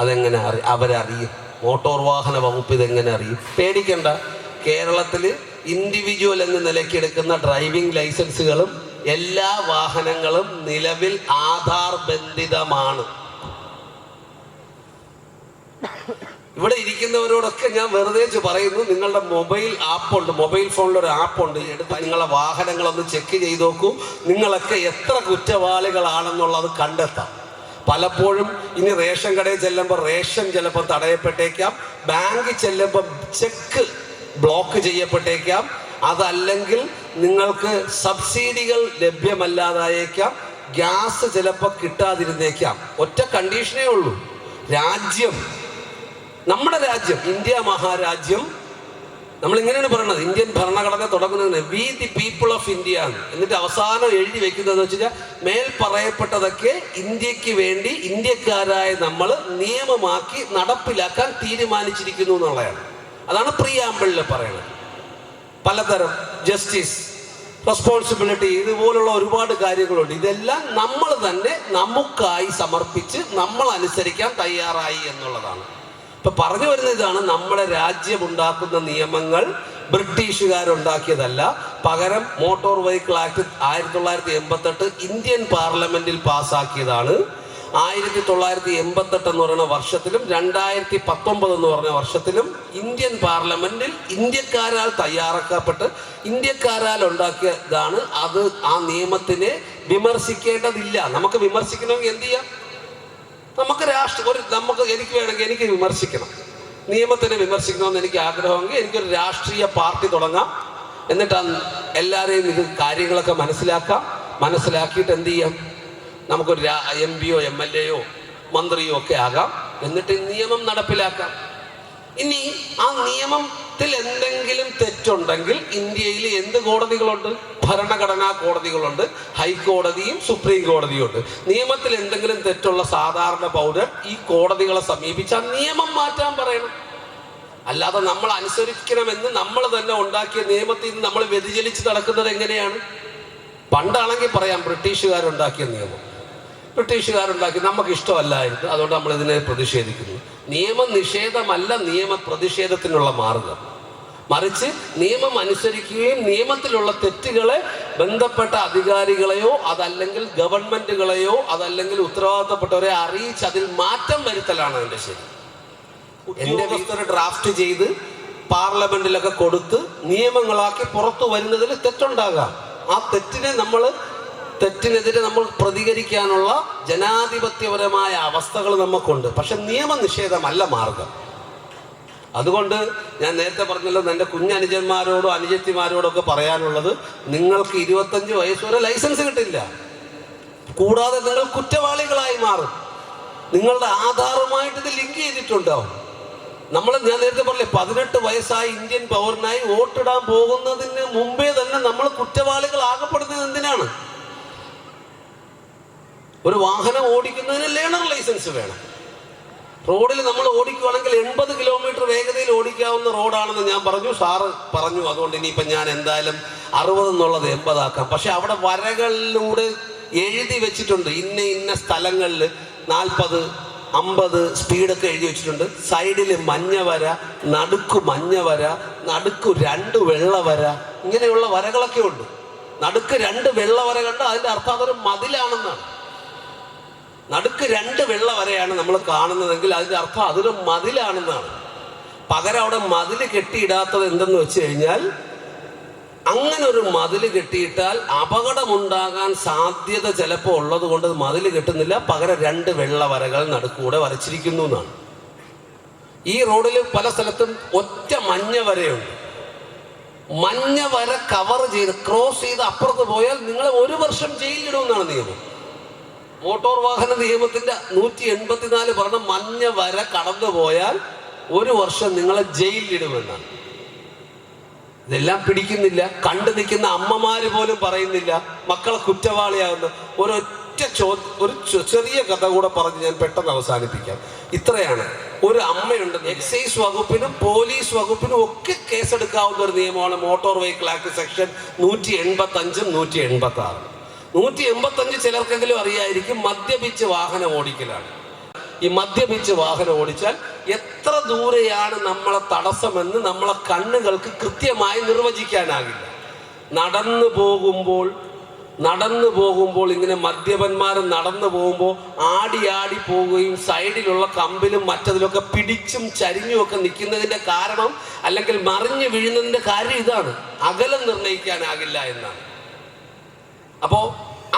അതെങ്ങനെ അവരറിയും? മോട്ടോർ വാഹന വകുപ്പ് ഇതെങ്ങനെ അറിയും? പേടിക്കണ്ട. കേരളത്തിൽ ഇൻഡിവിജ്വൽ എന്ന നിലയ്ക്ക് എടുക്കുന്ന ഡ്രൈവിംഗ് ലൈസൻസുകളും എല്ലാ വാഹനങ്ങളും നിലവിൽ ആധാർ ബന്ധിതമാണ്. ഇവിടെ ഇരിക്കുന്നവരോടൊക്കെ ഞാൻ വെറുതെ പറയുന്നു, നിങ്ങളുടെ മൊബൈൽ ആപ്പുണ്ട്, മൊബൈൽ ഫോണിൽ ഒരു ആപ്പുണ്ട്, എടുത്ത് നിങ്ങളെ വാഹനങ്ങളൊന്ന് ചെക്ക് ചെയ്ത് നോക്കൂ. നിങ്ങളൊക്കെ എത്ര കുറ്റവാളികളാണെന്നുള്ളത് കണ്ടെത്താം. പലപ്പോഴും ഇനി റേഷൻ കടയിൽ ചെല്ലുമ്പോൾ റേഷൻ ചിലപ്പോൾ തടയപ്പെട്ടേക്കാം, ബാങ്കിൽ ചെല്ലുമ്പോൾ ചെക്ക് ബ്ലോക്ക് ചെയ്യപ്പെട്ടേക്കാം, അതല്ലെങ്കിൽ നിങ്ങൾക്ക് സബ്സിഡികൾ ലഭ്യമല്ലാതായേക്കാം, ഗ്യാസ് ചിലപ്പോൾ കിട്ടാതിരുന്നേക്കാം. ഒറ്റ കണ്ടീഷനേ ഉള്ളൂ, രാജ്യം, നമ്മുടെ രാജ്യം, ഇന്ത്യ മഹാരാജ്യം, നമ്മൾ ഇങ്ങനെയാണ് പറയുന്നത്, ഇന്ത്യൻ ഭരണഘടന തുടങ്ങുന്നതിന് V the people of India ആണ്. എന്നിട്ട് അവസാനം എഴുതി വെക്കുന്നതെന്ന് വെച്ച് കഴിഞ്ഞാൽ, മേൽ പറയപ്പെട്ടതൊക്കെ ഇന്ത്യക്ക് വേണ്ടി ഇന്ത്യക്കാരായ നമ്മൾ നിയമമാക്കി നടപ്പിലാക്കാൻ തീരുമാനിച്ചിരിക്കുന്നു എന്നുള്ളതാണ്. അതാണ് പ്രിയാമ്പിളിൽ പറയുന്നത്. പലതരം ജസ്റ്റിസ്, റെസ്പോൺസിബിലിറ്റി, ഇതുപോലുള്ള ഒരുപാട് കാര്യങ്ങളുണ്ട്. ഇതെല്ലാം നമ്മൾ തന്നെ നമുക്കായി സമർപ്പിച്ച് നമ്മൾ അനുസരിക്കാൻ തയ്യാറായി എന്നുള്ളതാണ്. ഇപ്പൊ പറഞ്ഞു വരുന്ന ഇതാണ്, നമ്മുടെ രാജ്യമുണ്ടാക്കുന്ന നിയമങ്ങൾ ബ്രിട്ടീഷുകാരുണ്ടാക്കിയതല്ല. പകരം മോട്ടോർ വെഹിക്കിൾ ആക്ട് 1988 ഇന്ത്യൻ പാർലമെന്റിൽ പാസ്സാക്കിയതാണ്. 1988 എന്ന് പറയുന്ന വർഷത്തിലും 2019 എന്ന് പറഞ്ഞ വർഷത്തിലും ഇന്ത്യൻ പാർലമെന്റിൽ ഇന്ത്യക്കാരാൽ തയ്യാറാക്കപ്പെട്ട് ഇന്ത്യക്കാരാൽ ഉണ്ടാക്കിയതാണ്. അത് ആ നിയമത്തിനെ വിമർശിക്കേണ്ടതില്ല. നമുക്ക് വിമർശിക്കണമെങ്കിൽ എന്ത് ചെയ്യാം? നമുക്ക് എനിക്ക് വേണമെങ്കിൽ എനിക്ക് വിമർശിക്കണം, നിയമത്തിനെ വിമർശിക്കണമെന്ന് എനിക്ക് ആഗ്രഹമെങ്കിൽ എനിക്കൊരു രാഷ്ട്രീയ പാർട്ടി തുടങ്ങാം. എന്നിട്ട് എല്ലാവരെയും ഇത് കാര്യങ്ങളൊക്കെ മനസ്സിലാക്കിയിട്ട് എന്ത് ചെയ്യാം? നമുക്കൊരു MP യോ MLA യോ മന്ത്രിയോ ഒക്കെ ആകാം. എന്നിട്ട് നിയമം നടപ്പിലാക്കാം. ഇനി ആ നിയമത്തിൽ എന്തെങ്കിലും തെറ്റുണ്ടെങ്കിൽ ഇന്ത്യയിൽ എന്ത് കോടതികളുണ്ട്? ഭരണഘടനാ കോടതികളുണ്ട്, ഹൈക്കോടതിയും സുപ്രീം കോടതിയും ഉണ്ട്. നിയമത്തിൽ എന്തെങ്കിലും തെറ്റുള്ള സാധാരണ പൗരൻ ഈ കോടതികളെ സമീപിച്ച് ആ നിയമം മാറ്റാൻ പറയണം. അല്ലാതെ നമ്മൾ അനുസരിക്കണമെന്ന് നമ്മൾ തന്നെ ഉണ്ടാക്കിയ നിയമത്തിൽ നിന്ന് നമ്മൾ വ്യതിചലിച്ച് നടക്കുന്നത് എങ്ങനെയാണ്? പണ്ടാണെങ്കിൽ പറയാം ബ്രിട്ടീഷുകാരുണ്ടാക്കിയ നിയമം, ബ്രിട്ടീഷുകാരുണ്ടാക്കി നമുക്ക് ഇഷ്ടമല്ലായിരുന്നു, അതുകൊണ്ട് നമ്മൾ ഇതിനെ പ്രതിഷേധിക്കുന്നു. നിയമ നിഷേധമല്ല നിയമ പ്രതിഷേധത്തിനുള്ള മാർഗം. മറിച്ച് നിയമം അനുസരിക്കുകയും നിയമത്തിലുള്ള തെറ്റുകളെ ബന്ധപ്പെട്ട അധികാരികളെയോ അതല്ലെങ്കിൽ ഗവൺമെന്റുകളെയോ അതല്ലെങ്കിൽ ഉത്തരവാദിത്തപ്പെട്ടവരെ അറിയിച്ച് അതിൽ മാറ്റം വരുത്തലാണ് അതിൻ്റെ ശരി. എൻ്റെ ഒരു ഡ്രാഫ്റ്റ് ചെയ്ത് പാർലമെന്റിലൊക്കെ കൊടുത്ത് നിയമങ്ങളാക്കി പുറത്തു വരുന്നതിൽ തെറ്റുണ്ടാകാം. ആ തെറ്റിനെതിരെ നമ്മൾ പ്രതികരിക്കാനുള്ള ജനാധിപത്യപരമായ അവസ്ഥകൾ നമുക്കുണ്ട്. പക്ഷെ നിയമനിഷേധമല്ല മാർഗം. അതുകൊണ്ട് ഞാൻ നേരത്തെ പറഞ്ഞല്ലോ, എൻ്റെ കുഞ്ഞനുജന്മാരോടും അനുജത്തിമാരോടും ഒക്കെ പറയാനുള്ളത്, നിങ്ങൾക്ക് 25 വയസ്സ് വരെ ലൈസൻസ് കിട്ടില്ല. കൂടാതെ നിങ്ങൾ കുറ്റവാളികളായി മാറും. നിങ്ങളുടെ ആധാറുമായിട്ട് ഇത് ലിങ്ക് ചെയ്തിട്ടുണ്ടാവും. ഞാൻ നേരത്തെ പറഞ്ഞില്ലേ, 18 വയസ്സായി ഇന്ത്യൻ പൗരനായി വോട്ടിടാൻ പോകുന്നതിന് മുമ്പേ തന്നെ നമ്മൾ കുറ്റവാളികളാകപ്പെടുന്നത് എന്തിനാണ്? ഒരു വാഹനം ഓടിക്കുന്നതിന് ലേണർ ലൈസൻസ് വേണം. റോഡിൽ നമ്മൾ ഓടിക്കുകയാണെങ്കിൽ 80 കിലോമീറ്റർ വേഗതയിൽ ഓടിക്കാവുന്ന റോഡാണെന്ന് ഞാൻ പറഞ്ഞു, സാറ് പറഞ്ഞു. അതുകൊണ്ട് ഇനിയിപ്പം ഞാൻ എന്തായാലും 60 എന്നുള്ളത് 80 ആക്കാം. പക്ഷെ അവിടെ വരകളിലൂടെ എഴുതി വെച്ചിട്ടുണ്ട്, ഇന്ന സ്ഥലങ്ങളിൽ 40, 50 സ്പീഡൊക്കെ എഴുതി വെച്ചിട്ടുണ്ട്. സൈഡിൽ മഞ്ഞ വര, നടുക്ക് മഞ്ഞ വര, നടുക്ക് 2 വെള്ള വര, ഇങ്ങനെയുള്ള വരകളൊക്കെ ഉണ്ട്. നടുക്ക് 2 വെള്ള വര കണ്ട് അതിൻ്റെ അർത്ഥം അതൊരു മതിലാണെന്നാണ്. നടുക്ക് 2 വെള്ള വരയാണ് നമ്മൾ കാണുന്നതെങ്കിൽ അതിൻ്റെ അർത്ഥം അതൊരു മതിലാണെന്നാണ്. പകരം അവിടെ മതിൽ കെട്ടിയിടാത്തത് എന്തെന്ന് വെച്ച് കഴിഞ്ഞാൽ, അങ്ങനെ ഒരു മതിൽ കെട്ടിയിട്ടാൽ അപകടമുണ്ടാകാൻ സാധ്യത ചിലപ്പോൾ ഉള്ളത് കൊണ്ട് മതിൽ കെട്ടുന്നില്ല, പകരം 2 വെള്ള വരകൾ നടുക്കൂടെ വരച്ചിരിക്കുന്നു എന്നാണ്. ഈ റോഡിൽ പല സ്ഥലത്തും ഒറ്റ മഞ്ഞ വരയുണ്ട്. മഞ്ഞ വര കവർ ചെയ്ത് ക്രോസ് ചെയ്ത് അപ്പുറത്ത് പോയാൽ നിങ്ങളെ 1 വർഷം ജയിലിലിടുമെന്നാണ് നിയമം. മോട്ടോർ വാഹന നിയമത്തിന്റെ 184 പറഞ്ഞ മഞ്ഞ വര കടന്നു പോയാൽ 1 വർഷം നിങ്ങളെ ജയിലിലിടുമെന്നാണ്. ഇതെല്ലാം പിടിക്കുന്നില്ല. കണ്ടു നിൽക്കുന്ന അമ്മമാര് പോലും പറയുന്നില്ല മക്കളെ കുറ്റവാളിയാകുന്ന. ഒരു ചെറിയ കഥ കൂടെ പറഞ്ഞ് ഞാൻ പെട്ടെന്ന് അവസാനിപ്പിക്കാം. ഇത്രയാണ്. ഒരു അമ്മയുണ്ട്, എക്സൈസ് വകുപ്പിനും പോലീസ് വകുപ്പിനും ഒക്കെ കേസെടുക്കാവുന്ന ഒരു നിയമമാണ് മോട്ടോർ വെഹിക്കിൾ ആക്ട് സെക്ഷൻ 185 186. 185 ചിലർക്കെങ്കിലും അറിയായിരിക്കും, മദ്യപിച്ച് വാഹനം ഓടിക്കലാണ്. ഈ മദ്യപിച്ച് വാഹനം ഓടിച്ചാൽ എത്ര ദൂരെയാണ് നമ്മളെ തടസ്സമെന്ന് നമ്മളെ കണ്ണുകൾക്ക് കൃത്യമായി നിർവചിക്കാനാകില്ല. നടന്നു പോകുമ്പോൾ ഇങ്ങനെ മദ്യപന്മാർ നടന്നു പോകുമ്പോൾ ആടി പോവുകയും സൈഡിലുള്ള കമ്പിലും മറ്റതിലൊക്കെ പിടിച്ചും ചരിഞ്ഞുമൊക്കെ നിൽക്കുന്നതിൻ്റെ കാരണം, അല്ലെങ്കിൽ മറിഞ്ഞു വീഴുന്നതിൻ്റെ കാര്യം ഇതാണ്, അകലം നിർണ്ണയിക്കാനാകില്ല എന്നാണ്. അപ്പോൾ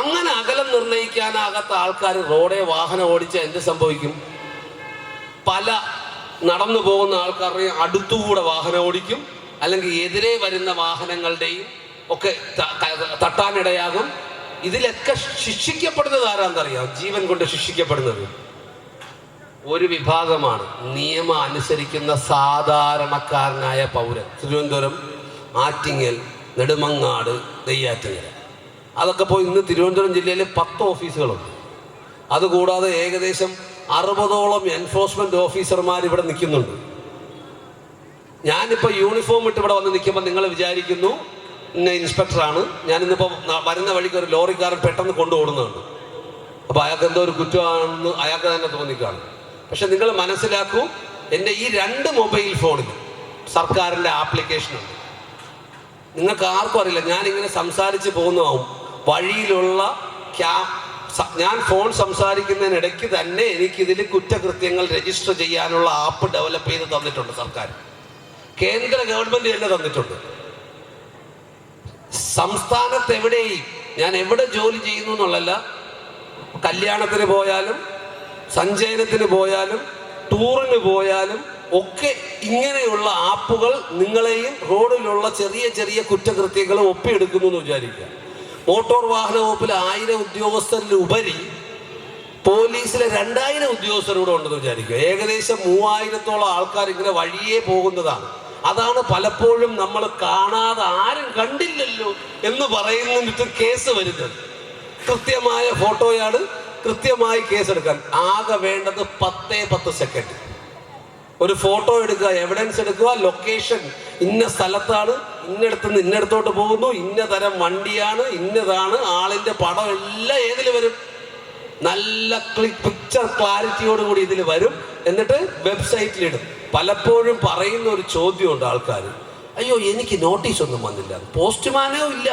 അങ്ങനെ അകലം നിർണ്ണയിക്കാനാകാത്ത ആൾക്കാർ റോഡെ വാഹനം ഓടിച്ചാൽ എന്ത് സംഭവിക്കും? പല നടന്നു പോകുന്ന ആൾക്കാരുടെ അടുത്തുകൂടെ വാഹനം ഓടിക്കും, അല്ലെങ്കിൽ എതിരെ വരുന്ന വാഹനങ്ങളുടെയും ഒക്കെ തട്ടാനിടയാകും. ഇതിലൊക്കെ ശിക്ഷിക്കപ്പെടുന്നത് ആരാന്നറിയാം? ജീവൻ കൊണ്ട് ശിക്ഷിക്കപ്പെടുന്നത് ഒരു വിഭാഗമാണ്, നിയമം അനുസരിക്കുന്ന സാധാരണക്കാരനായ പൗരൻ. തിരുവനന്തപുരം, ആറ്റിങ്ങൽ, നെടുമങ്ങാട്, നെയ്യാറ്റിങ്ങര, അതൊക്കെ പോയി ഇന്ന് തിരുവനന്തപുരം ജില്ലയിൽ 10 ഓഫീസുകളുണ്ട്. അതുകൂടാതെ ഏകദേശം 60ഓളം എൻഫോഴ്സ്മെന്റ് ഓഫീസർമാർ ഇവിടെ നിൽക്കുന്നുണ്ട്. ഞാനിപ്പോൾ യൂണിഫോം ഇട്ട് ഇവിടെ വന്ന് നിൽക്കുമ്പോൾ നിങ്ങൾ വിചാരിക്കുന്നു ഇന്ന ഇൻസ്പെക്ടറാണ്. ഞാനിന്നിപ്പോൾ വരുന്ന വഴിക്ക് ഒരു ലോറിക്കാരൻ പെട്ടെന്ന് കൊണ്ടുപോകുന്നുണ്ട്, അപ്പോൾ അയാൾക്ക് എന്തോ ഒരു കുറ്റമാണെന്ന് അയാൾക്ക് തന്നെ തോന്നിക്കാണ്. പക്ഷെ നിങ്ങൾ മനസ്സിലാക്കൂ, എൻ്റെ ഈ 2 മൊബൈൽ ഫോണിൽ സർക്കാരിൻ്റെ ആപ്ലിക്കേഷനുണ്ട്. നിങ്ങൾക്ക് ആർക്കും അറിയില്ല, ഞാനിങ്ങനെ സംസാരിച്ച് പോകുന്നതാവും വഴിയിലുള്ള ഞാൻ ഫോൺ സംസാരിക്കുന്നതിനിടയ്ക്ക് തന്നെ എനിക്കിതിൽ കുറ്റകൃത്യങ്ങൾ രജിസ്റ്റർ ചെയ്യാനുള്ള ആപ്പ് ഡെവലപ്പ് ചെയ്ത് തന്നിട്ടുണ്ട് സർക്കാർ. കേന്ദ്ര ഗവൺമെന്റ് തന്നെ തന്നിട്ടുണ്ട്. സംസ്ഥാനത്ത് എവിടെയും ഞാൻ എവിടെ ജോലി ചെയ്യുന്നു എന്നുള്ളതല്ല, കല്യാണത്തിന് പോയാലും സഞ്ചയനത്തിന് പോയാലും ടൂറിന് പോയാലും ഒക്കെ ഇങ്ങനെയുള്ള ആപ്പുകൾ നിങ്ങളെയും റോഡിലുള്ള ചെറിയ ചെറിയ കുറ്റകൃത്യങ്ങളും ഒപ്പിയെടുക്കുന്നു എന്ന് വിചാരിക്കുക. മോട്ടോർ വാഹന വകുപ്പിൽ 1000 ഉദ്യോഗസ്ഥരിലുപരി പോലീസിലെ 2000 ഉദ്യോഗസ്ഥരൂടെ ഉണ്ടെന്ന് വിചാരിക്കുക. ഏകദേശം 3000-ഓളം ആൾക്കാർ ഇങ്ങനെ വഴിയേ പോകുന്നതാണ്. അതാണ് പലപ്പോഴും നമ്മൾ കാണാതെ ആരും കണ്ടില്ലല്ലോ എന്ന് പറയുന്നിട്ട് കേസ് വരുന്നത്. കൃത്യമായ ഫോട്ടോയാണ്, കൃത്യമായി കേസെടുക്കാൻ ആകെ വേണ്ടത് 10 സെക്കൻഡ്. ഒരു ഫോട്ടോ എടുക്കുക, എവിഡൻസ് എടുക്കുക, ലൊക്കേഷൻ ഇന്ന സ്ഥലത്താണ്, ഇന്നടത്തുനിന്ന് ഇന്നടത്തോട്ട് പോകുന്നു, ഇന്ന തരം വണ്ടിയാണ്, ഇന്നതാണ്, ആളിന്റെ പടം എല്ലാം ഏതിൽ വരും, നല്ല പിക്ചർ ക്ലാരിറ്റിയോടുകൂടി ഇതിൽ വരും. എന്നിട്ട് വെബ്സൈറ്റിലിടും. പലപ്പോഴും പറയുന്ന ഒരു ചോദ്യമുണ്ട് ആൾക്കാർ, അയ്യോ എനിക്ക് നോട്ടീസ് ഒന്നും വന്നില്ല, പോസ്റ്റ്മാനോ ഇല്ല,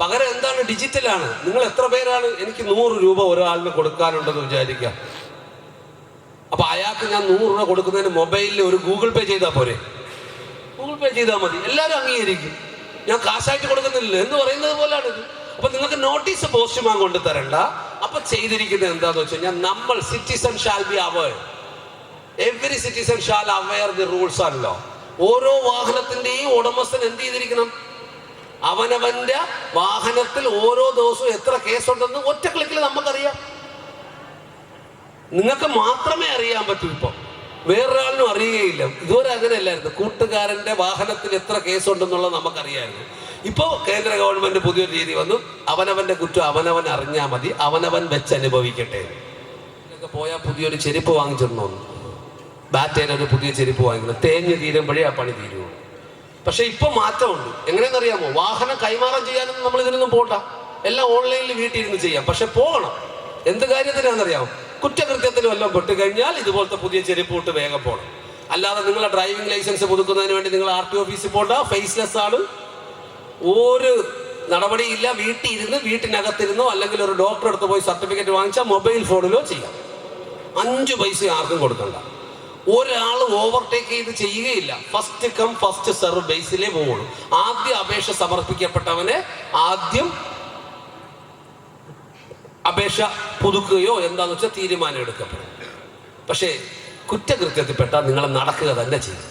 പകരം എന്താണ്, ഡിജിറ്റലാണ്. നിങ്ങൾ എത്ര പേരാണ്? എനിക്ക് 100 രൂപ ഒരാളിന് കൊടുക്കാനുണ്ടെന്ന് വിചാരിക്കാം. അപ്പൊ അയാൾക്ക് ഞാൻ 100 രൂപ കൊടുക്കുന്നതിന് മൊബൈലിൽ ഒരു ഗൂഗിൾ പേ ചെയ്താൽ പോരെ? ഗൂഗിൾ പേ ചെയ്താൽ മതി, എല്ലാവരും അംഗീകരിക്കും. ഞാൻ കാശായിട്ട് കൊടുക്കുന്നില്ല എന്ന് പറയുന്നത് പോലാണിത്. അപ്പൊ നിങ്ങൾക്ക് നോട്ടീസ് പോസ്റ്റ്മാൻ കൊണ്ട് തരണ്ട. അപ്പൊ ചെയ്തിരിക്കുന്നത് എന്താന്ന് വെച്ച് കഴിഞ്ഞാൽ, നമ്മൾ citizen shall be aware, every citizen shall aware the rules and law. ഓരോ വാഹനത്തിന്റെയും ഉടമസ്ഥൻ എന്ത് ചെയ്തിരിക്കണം? അവനവന്റെ വാഹനത്തിൽ ഓരോ ദിവസവും എത്ര കേസുണ്ടെന്ന് ഒറ്റ ക്ലിക്കിൽ നമുക്കറിയാം. നിങ്ങൾക്ക് മാത്രമേ അറിയാൻ പറ്റൂ. ഇപ്പൊ വേറൊരാളിനും അറിയുകയില്ല. ഇതുവരെ അങ്ങനെയല്ലായിരുന്നു. കൂട്ടുകാരന്റെ വാഹനത്തിൽ എത്ര കേസുണ്ടെന്നുള്ളത് നമുക്കറിയായിരുന്നു. ഇപ്പോൾ കേന്ദ്ര ഗവൺമെന്റ് പുതിയൊരു രീതി വന്നു, അവനവന്റെ കുറ്റം അവനവൻ അറിഞ്ഞാൽ മതി, അവനവൻ വെച്ച് അനുഭവിക്കട്ടെ. ഇതൊക്കെ പോയാൽ പുതിയൊരു ചെരുപ്പ് വാങ്ങിച്ചിരുന്നു, ബാറ്റേനെ ഒരു പുതിയ ചെരുപ്പ് വാങ്ങിക്കണം, തേഞ്ഞ് തീരുമ്പോഴേ ആ പണി തീരുള്ളൂ. പക്ഷെ ഇപ്പൊ മാറ്റമുണ്ട്. എങ്ങനെയെന്നറിയാമോ? വാഹനം കൈമാറാൻ ചെയ്യാനൊന്നും നമ്മൾ ഇതിനൊന്നും പോണ്ട, എല്ലാം ഓൺലൈനിൽ വീട്ടിൽ ഇരുന്ന് ചെയ്യാം. പക്ഷെ പോകണം. എന്ത് കാര്യത്തിനാണെന്നറിയാമോ? കുറ്റകൃത്യത്തിന് വല്ലതും പെട്ടുകഴിഞ്ഞാൽ ഇതുപോലത്തെ പുതിയ ചെരുപ്പ് ഇട്ട് വേഗം പോകണം. അല്ലാതെ നിങ്ങളെ ഡ്രൈവിംഗ് ലൈസൻസ് പുതുക്കുന്നതിന് വേണ്ടി നിങ്ങൾ RTO ഓഫീസിൽ പോകണ്ട, ഫേസ്ലെസ് ആണ്, ഒരു നടപടിയില്ല. വീട്ടിൽ ഇരുന്ന്, വീട്ടിനകത്തിരുന്നോ അല്ലെങ്കിൽ ഒരു ഡോക്ടറെ അടുത്ത് പോയി സർട്ടിഫിക്കറ്റ് വാങ്ങിച്ചാൽ മൊബൈൽ ഫോണിലോ ചെയ്യാം. 5 പൈസ ആർക്കും കൊടുക്കണ്ട. ഒരാൾ ഓവർടേക്ക് ചെയ്ത് ചെയ്യുകയില്ല. ഫസ്റ്റ് കം ഫസ്റ്റ് സെർവ് ബേസിലേ പോവുള്ളൂ. ആദ്യം അപേക്ഷ സമർപ്പിക്കപ്പെട്ടവനെ ആദ്യം അപേക്ഷ പുതുക്കുകയോ എന്താന്ന് വെച്ചാൽ തീരുമാനം എടുക്കപ്പെടും. പക്ഷേ കുറ്റകൃത്യത്തിൽപ്പെട്ടാൽ നിങ്ങൾ നടക്കുക തന്നെ ചെയ്യും.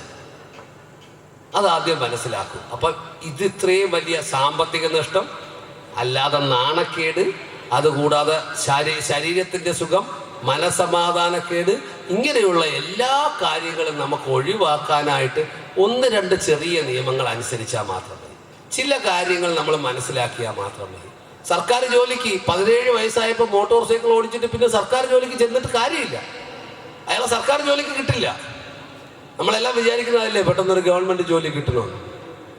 അതാദ്യം മനസ്സിലാക്കും. അപ്പം ഇത് ഇത്രയും വലിയ സാമ്പത്തിക നഷ്ടം, അല്ലാതെ നാണക്കേട്, അതുകൂടാതെ ശരീരത്തിൻ്റെ സുഖം, മനസമാധാനക്കേട്, ഇങ്ങനെയുള്ള എല്ലാ കാര്യങ്ങളും നമുക്ക് ഒഴിവാക്കാനായിട്ട് 1-2 ചെറിയ നിയമങ്ങൾ അനുസരിച്ചാൽ മാത്രമേ, ചില കാര്യങ്ങൾ നമ്മൾ മനസ്സിലാക്കിയാൽ മാത്രമേ. സർക്കാർ ജോലിക്ക് 17 വയസ്സായപ്പോൾ മോട്ടോർ സൈക്കിൾ ഓടിച്ചിട്ട് പിന്നെ സർക്കാർ ജോലിക്ക് ചെന്നിട്ട് കാര്യമില്ല. അയാളെ സർക്കാർ ജോലിക്ക് കിട്ടില്ല. നമ്മളെല്ലാം വിചാരിക്കുന്നതല്ലേ പെട്ടെന്നൊരു ഗവൺമെന്റ് ജോലി കിട്ടണമെന്ന്.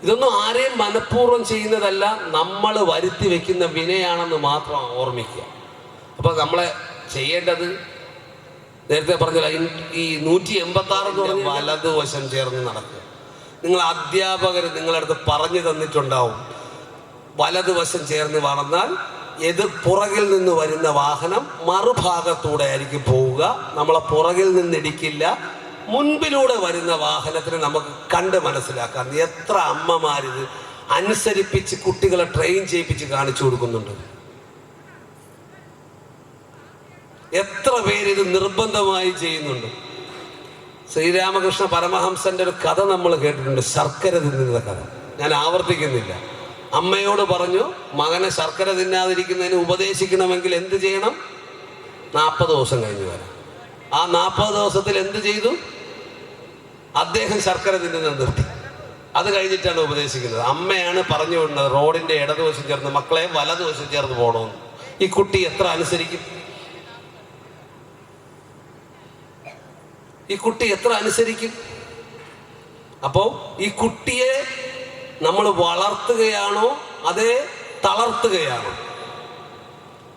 ഇതൊന്നും ആരെയും മനഃപൂർവ്വം ചെയ്യുന്നതല്ല, നമ്മൾ വരുത്തി വെക്കുന്ന വിനയാണെന്ന് മാത്രം ഓർമ്മിക്കുക. അപ്പൊ നമ്മളെ ചെയ്യേണ്ടത്, നേരത്തെ പറഞ്ഞില്ല, ഈ 186 എന്ന് പറഞ്ഞ വലതുവശം ചേർന്ന് നടക്കുക. നിങ്ങൾ അധ്യാപകർ നിങ്ങളടുത്ത് പറഞ്ഞു തന്നിട്ടുണ്ടാവും, വലതുവശം ചേർന്ന് വളർന്നാൽ പുറകിൽ നിന്ന് വരുന്ന വാഹനം മറുഭാഗത്തൂടെ ആയിരിക്കും പോവുക, നമ്മളെ പുറകിൽ നിന്ന് ഇടിക്കില്ല. മുൻപിലൂടെ വരുന്ന വാഹനത്തിന് നമുക്ക് കണ്ട് മനസ്സിലാക്കാം. എത്ര അമ്മമാരിത് അനുസരിപ്പിച്ച് കുട്ടികളെ ട്രെയിൻ ചെയ്യിപ്പിച്ച് കാണിച്ചു കൊടുക്കുന്നുണ്ട്. എത്ര പേരിത് നിർബന്ധമായി ചെയ്യുന്നുണ്ട്. ശ്രീരാമകൃഷ്ണ പരമഹംസന്റെ ഒരു കഥ നമ്മൾ കേട്ടിട്ടുണ്ട്, ശർക്കര തിന്നുന്ന കഥ. ഞാൻ ആവർത്തിക്കുന്നില്ല. അമ്മയോട് പറഞ്ഞു, മകനെ ശർക്കര തിന്നാതിരിക്കുന്നതിന് ഉപദേശിക്കണമെങ്കിൽ എന്ത് ചെയ്യണം? 40 ദിവസം കഴിഞ്ഞ് വരാം. ആ 40 ദിവസത്തിൽ എന്ത് ചെയ്തു? അദ്ദേഹം ശർക്കര തിന്നുന്നത് നിർത്തി. അത് കഴിഞ്ഞിട്ടാണ് ഉപദേശിക്കുന്നത്. അമ്മയാണ് പറഞ്ഞു വിടുന്നത്, റോഡിന്റെ ഇടതുവശം ചേർന്ന് മക്കളെ വലതുവശം ചേർന്ന് പോകണമെന്ന്. ഈ കുട്ടി എത്ര അനുസരിക്കും? ഈ കുട്ടി എത്ര അനുസരിക്കും? അപ്പോൾ ഈ കുട്ടിയെ നമ്മൾ വളർത്തുകയാണോ അതേ തളർത്തുകയാണോ?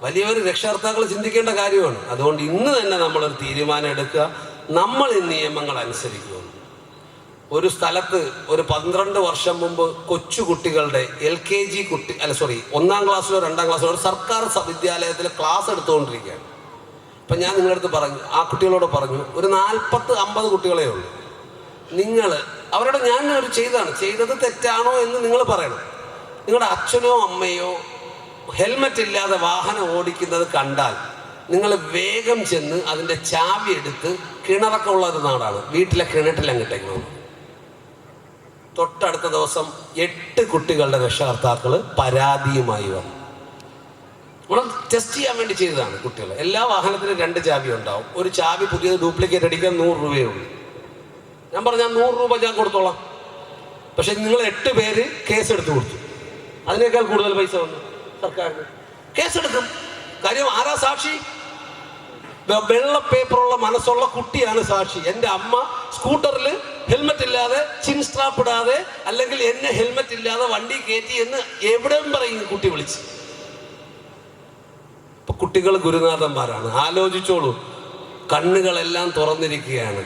വലിയൊരു രക്ഷകർത്താക്കൾ ചിന്തിക്കേണ്ട കാര്യമാണ്. അതുകൊണ്ട് ഇന്ന് തന്നെ നമ്മളൊരു തീരുമാനം എടുക്കുക, നമ്മൾ ഈ നിയമങ്ങൾ അനുസരിക്കുക. ഒരു സ്ഥലത്ത് ഒരു 12 വർഷം മുമ്പ് കൊച്ചുകുട്ടികളുടെ LKG 1ാം ക്ലാസ്സിലോ 2ാം ക്ലാസ്സിലോ ഒരു സർക്കാർ വിദ്യാലയത്തിൽ ക്ലാസ് എടുത്തുകൊണ്ടിരിക്കുകയാണ്. അപ്പം ഞാൻ നിങ്ങളടുത്ത് പറഞ്ഞു, ആ കുട്ടികളോട് പറഞ്ഞു, ഒരു 40-50 കുട്ടികളെ ഉള്ളൂ. നിങ്ങൾ അവരോട് ഞാൻ ചെയ്തത് തെറ്റാണോ എന്ന് നിങ്ങൾ പറയണം. നിങ്ങളുടെ അച്ഛനോ അമ്മയോ ഹെൽമറ്റ് ഇല്ലാതെ വാഹനം ഓടിക്കുന്നത് കണ്ടാൽ നിങ്ങൾ വേഗം ചെന്ന് അതിൻ്റെ ചാവി എടുത്ത്, കിണറൊക്കെ ഉള്ള ഒരു നാടാണ്, വീട്ടിലെ കിണറ്റിലങ്ങിട്ടേക്കണം. തൊട്ടടുത്ത ദിവസം 8 കുട്ടികളുടെ രക്ഷകർത്താക്കൾ പരാതിയുമായി വന്നു. നമ്മൾ ടെസ്റ്റ് ചെയ്യാൻ വേണ്ടി ചെയ്തതാണ്. കുട്ടികൾ എല്ലാ വാഹനത്തിനും 2 ചാവി ഉണ്ടാവും. ഒരു ചാവി പുതിയത് ഡ്യൂപ്ലിക്കേറ്റ് അടിക്കാൻ 100 രൂപയേ ഉള്ളൂ. ഞാൻ പറഞ്ഞാൽ 100 രൂപ ഞാൻ കൊടുത്തോളാം. പക്ഷെ നിങ്ങൾ 8 പേര് കേസെടുത്ത് കൊടുത്തു. അതിനേക്കാൾ കൂടുതൽ പൈസ വന്നു സർക്കാരിന്. കേസെടുക്കും. കാര്യം ആരാ സാക്ഷി? വെള്ള പേപ്പറുള്ള മനസ്സുള്ള കുട്ടിയാണ് സാക്ഷി. എൻ്റെ അമ്മ സ്കൂട്ടറിൽ ഹെൽമെറ്റ് ഇല്ലാതെ, ചിൻ സ്ട്രാപ്പ് ഇടാതെ, അല്ലെങ്കിൽ എന്നെ ഹെൽമെറ്റ് ഇല്ലാതെ വണ്ടി കയറ്റി എന്ന് എവിടെയും പറയും കുട്ടി വിളിച്ച്. ഇപ്പൊ കുട്ടികൾ ഗുരുനാഥന്മാരാണ്. ആലോചിച്ചോളൂ, കണ്ണുകളെല്ലാം തുറന്നിരിക്കുകയാണ്.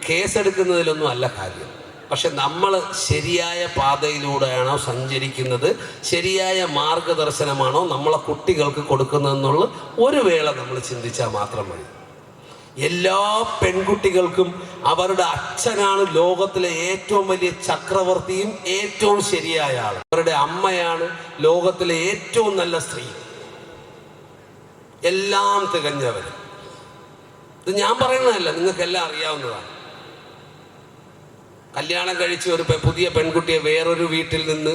കേസെടുക്കുന്നതിലൊന്നും അല്ല കാര്യം. പക്ഷെ നമ്മൾ ശരിയായ പാതയിലൂടെയാണോ സഞ്ചരിക്കുന്നത്, ശരിയായ മാർഗദർശനമാണോ നമ്മളെ കുട്ടികൾക്ക് കൊടുക്കുന്നതെന്നുള്ള ഒരു വേള നമ്മൾ ചിന്തിച്ചാൽ മാത്രം മതി. എല്ലാ പെൺകുട്ടികൾക്കും അവരുടെ അച്ഛനാണ് ലോകത്തിലെ ഏറ്റവും വലിയ ചക്രവർത്തിയും ഏറ്റവും ശരിയായ ആൾ. അവരുടെ അമ്മയാണ് ലോകത്തിലെ ഏറ്റവും നല്ല സ്ത്രീ. എല്ലാം തികഞ്ഞവർ. ഇത് ഞാൻ പറയുന്നതല്ല, നിങ്ങൾക്കെല്ലാം അറിയാവുന്നതാണ്. കല്യാണം കഴിച്ച് ഒരു പുതിയ പെൺകുട്ടിയെ വേറൊരു വീട്ടിൽ നിന്ന്,